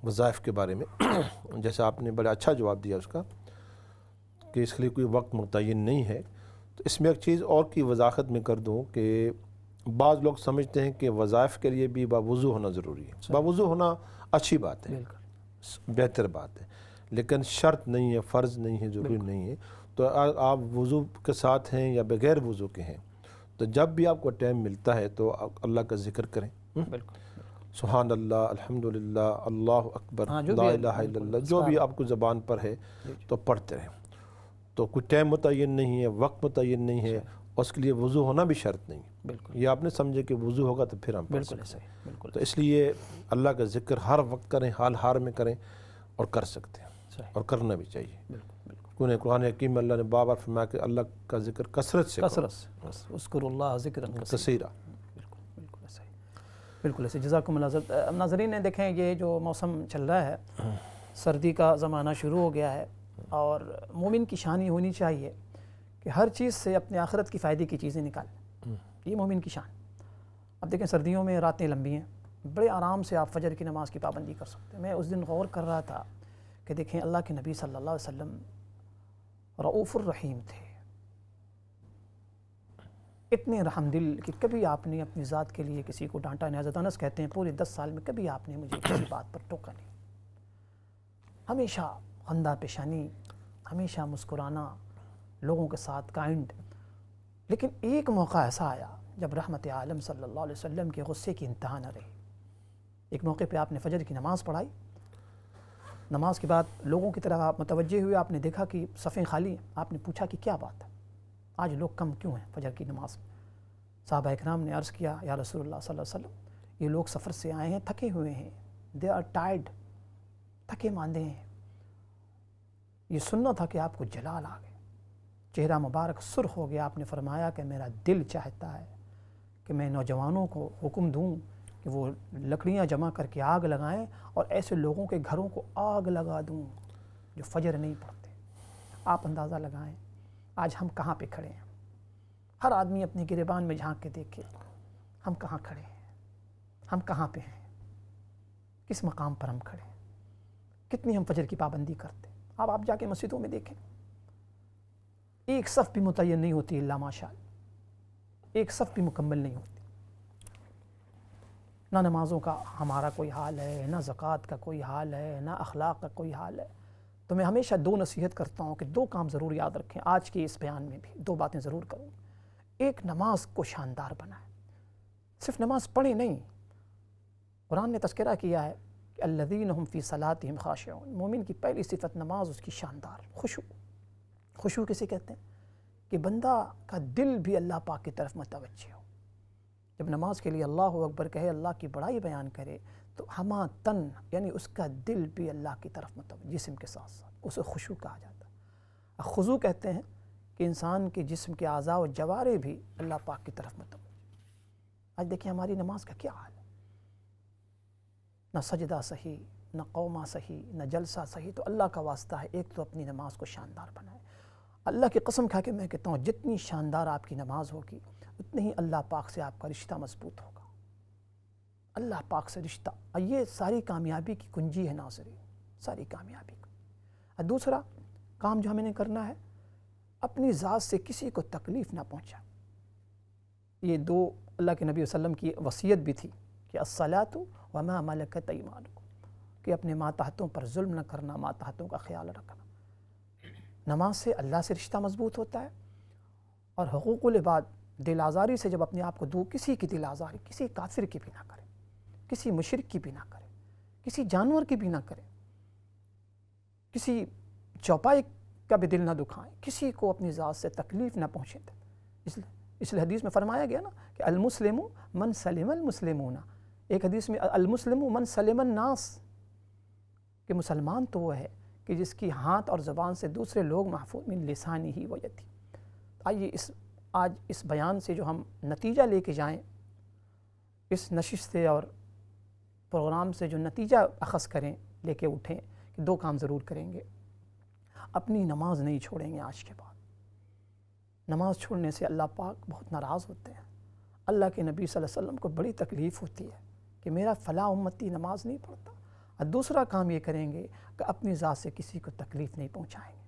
وظائف کے بارے میں، جیسے آپ نے بڑا اچھا جواب دیا اس کا کہ اس کے لیے کوئی وقت متعین نہیں ہے، تو اس میں ایک چیز اور کی وضاحت میں کر دوں کہ بعض لوگ سمجھتے ہیں کہ وظائف کے لیے بھی باوضو ہونا ضروری ہے۔ باوضو ہونا اچھی بات ہے، بہتر بات ہے، لیکن شرط نہیں ہے، فرض نہیں ہے، ضروری نہیں ہے۔ تو آپ وضو کے ساتھ ہیں یا بغیر وضو کے ہیں، تو جب بھی آپ کو ٹائم ملتا ہے تو اللہ کا ذکر کریں، بالکل، سبحان اللہ، الحمدللہ، اللہ اکبر، لا الہ الا اللہ، جو بھی آپ کو زبان پر ہے تو پڑھتے رہیں۔ تو کوئی ٹائم متعین نہیں ہے، وقت متعین نہیں ہے، اور اس کے لیے وضو ہونا بھی شرط نہیں ہے۔ بالکل، یہ آپ نے سمجھے کہ وضو ہوگا تو پھر ہم پڑھ بالکل سکتے ہیں۔ صحیح، بالکل تو اس لیے اللہ کا ذکر ہر وقت کریں، حال ہار میں کریں، اور کر سکتے ہیں، صحیح، اور کرنا بھی چاہیے۔ بالکل، بالکل، کیونکہ قرآن حکیم میں اللہ نے بار بار فرمایا کہ اللہ کا ذکر کثرت سے کثرت سے، اذکروا اللہ ذکرا کثیرہ۔ بالکل، بالکل ایسے ہی، بالکل ایسے۔ جزاکم اللہ حضرت۔ ناظرین نے دیکھیں یہ جو موسم چل رہا ہے، سردی کا زمانہ شروع ہو گیا ہے، اور مومن کی شان یہ ہونی چاہیے کہ ہر چیز سے اپنے آخرت کی فائدے کی چیزیں نکالیں، یہ مومن کی شان۔ اب دیکھیں سردیوں میں راتیں لمبی ہیں، بڑے آرام سے آپ فجر کی نماز کی پابندی کر سکتے ہیں۔ میں اس دن غور کر رہا تھا کہ دیکھیں اللہ کے نبی صلی اللہ علیہ وسلم رؤوف الرحیم تھے، اتنے رحم دل کہ کبھی آپ نے اپنی ذات کے لیے کسی کو ڈانٹا نہیں۔ حضرت انس کہتے ہیں پورے 10 سال میں کبھی آپ نے مجھے کسی بات پر ٹوکا نہیں، ہمیشہ خندہ پیشانی، ہمیشہ مسکرانا، لوگوں کے ساتھ کائنڈ۔ لیکن ایک موقع ایسا آیا جب رحمت عالم صلی اللہ علیہ وسلم کے غصے کی انتہا نہ رہی۔ ایک موقع پہ آپ نے فجر کی نماز پڑھائی، نماز کے بعد لوگوں کی طرح آپ متوجہ ہوئے، آپ نے دیکھا کہ صفیں خالی ہیں، آپ نے پوچھا کہ کیا بات ہے، آج لوگ کم کیوں ہیں فجر کی نماز میں؟ صحابہ اکرام نے عرض کیا یا رسول اللہ صلی اللہ علیہ وسلم، یہ لوگ سفر سے آئے ہیں، تھکے ہوئے ہیں، دے آر ٹائرڈ، تھکے ماندے ہیں۔ یہ سننا تھا کہ آپ کو جلال آ گئے، چہرہ مبارک سرخ ہو گیا۔ آپ نے فرمایا کہ میرا دل چاہتا ہے کہ میں نوجوانوں کو حکم دوں کہ وہ لکڑیاں جمع کر کے آگ لگائیں اور ایسے لوگوں کے گھروں کو آگ لگا دوں جو فجر نہیں پڑھتے۔ آپ اندازہ لگائیں آج ہم کہاں پہ کھڑے ہیں۔ ہر آدمی اپنے گریبان میں جھانک کے دیکھے ہم کہاں کھڑے ہیں، ہم کہاں پہ ہیں، کس مقام پر ہم کھڑے ہیں، کتنی ہم فجر کی پابندی کرتے ہیں۔ اب آپ جا کے مسجدوں میں دیکھیں، ایک صف بھی متعین نہیں ہوتی الا ماشاء اللہ، ایک صف بھی مکمل نہیں ہوتی۔ نہ نمازوں کا ہمارا کوئی حال ہے، نہ زکوٰۃ کا کوئی حال ہے، نہ اخلاق کا کوئی حال ہے۔ تو میں ہمیشہ دو نصیحت کرتا ہوں کہ دو کام ضرور یاد رکھیں، آج کے اس بیان میں بھی دو باتیں ضرور کروں۔ ایک، نماز کو شاندار بنائیں، صرف نماز پڑھیں نہیں۔ قرآن نے تذکرہ کیا ہے کہ الذین هم فی صلاتہم خاشعون، مومن کی پہلی صفت نماز اس کی شاندار، خشوع کسے کہتے ہیں کہ بندہ کا دل بھی اللہ پاک کی طرف متوجہ ہو۔ جب نماز کے لیے اللہ اکبر کہے، اللہ کی بڑائی بیان کرے، تو ہما تن یعنی اس کا دل بھی اللہ کی طرف متوجہ، جسم کے ساتھ ساتھ، اسے خشوع کہا جاتا ہے۔ خضوع کہتے ہیں کہ انسان کے جسم کے اعضاء و جوارح بھی اللہ پاک کی طرف متوجہ۔ آج دیکھیں ہماری نماز کا کیا حال ہے، نہ سجدہ صحیح، نہ قومہ صحیح، نہ جلسہ صحیح۔ تو اللہ کا واسطہ ہے، ایک تو اپنی نماز کو شاندار بنائے۔ اللہ کی قسم کھا کے میں کہتا ہوں، جتنی شاندار آپ کی نماز ہوگی اتنی ہی اللہ پاک سے آپ کا رشتہ مضبوط ہوگا۔ اللہ پاک سے رشتہ، اور یہ ساری کامیابی کی کنجی ہے ناظرین، ساری کامیابی کی۔ اور دوسرا کام جو ہمیں نے کرنا ہے، اپنی ذات سے کسی کو تکلیف نہ پہنچائے۔ یہ دو اللہ کے نبی صلی اللہ علیہ وسلم کی وصیت بھی تھی کہ الصلاۃ وما ملکت ایمانکم، کہ اپنے ماتحتوں پر ظلم نہ کرنا، ماتحتوں کا خیال رکھنا۔ نماز سے اللہ سے رشتہ مضبوط ہوتا ہے، اور حقوق العباد، دل آزاری سے جب اپنے آپ کو دور، کسی کی دل آزاری، کسی کافر کی بھی نہ کرے، کسی مشرک کی بھی نہ کرے، کسی جانور کی بھی نہ کرے، کسی چوپائے کا بھی دل نہ دکھائیں، کسی کو اپنی ذات سے تکلیف نہ پہنچے دیں۔ اس لیے حدیث میں فرمایا گیا نا کہ المسلم من سلم المسلمون، ایک حدیث میں المسلم من سلم الناس، کہ مسلمان تو وہ ہے کہ جس کی ہاتھ اور زبان سے دوسرے لوگ محفوظ، من لسانی ہی و یدی۔ آئیے آج اس بیان سے جو ہم نتیجہ لے کے جائیں، اس نشست سے اور پروگرام سے جو نتیجہ اخذ کریں، لے کے اٹھیں کہ دو کام ضرور کریں گے۔ اپنی نماز نہیں چھوڑیں گے آج کے بعد۔ نماز چھوڑنے سے اللہ پاک بہت ناراض ہوتے ہیں۔ اللہ کے نبی صلی اللہ علیہ وسلم کو بڑی تکلیف ہوتی ہے کہ میرا فلاں امتی نماز نہیں پڑھتا۔ اور دوسرا کام یہ کریں گے کہ اپنی ذات سے کسی کو تکلیف نہیں پہنچائیں گے،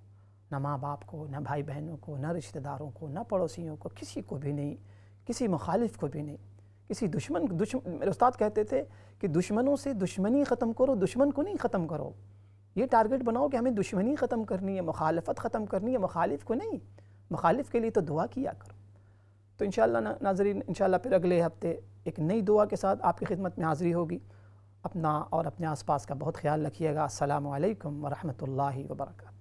نہ ماں باپ کو، نہ بھائی بہنوں کو، نہ رشتہ داروں کو، نہ پڑوسیوں کو، کسی کو بھی نہیں، کسی مخالف کو بھی نہیں، کسی میرے استاد کہتے تھے کہ دشمنوں سے دشمنی ختم کرو، دشمن کو نہیں ختم کرو۔ یہ ٹارگٹ بناؤ کہ ہمیں دشمنی ختم کرنی ہے، مخالفت ختم کرنی ہے، مخالف کو نہیں، مخالف کے لیے تو دعا کیا کرو۔ تو انشاءاللہ ناظرین، انشاءاللہ پھر اگلے ہفتے ایک نئی دعا کے ساتھ آپ کی خدمت میں حاضری ہوگی۔ اپنا اور اپنے آس پاس کا بہت خیال رکھیے گا۔ السلام علیکم ورحمۃ اللہ وبرکاتہ۔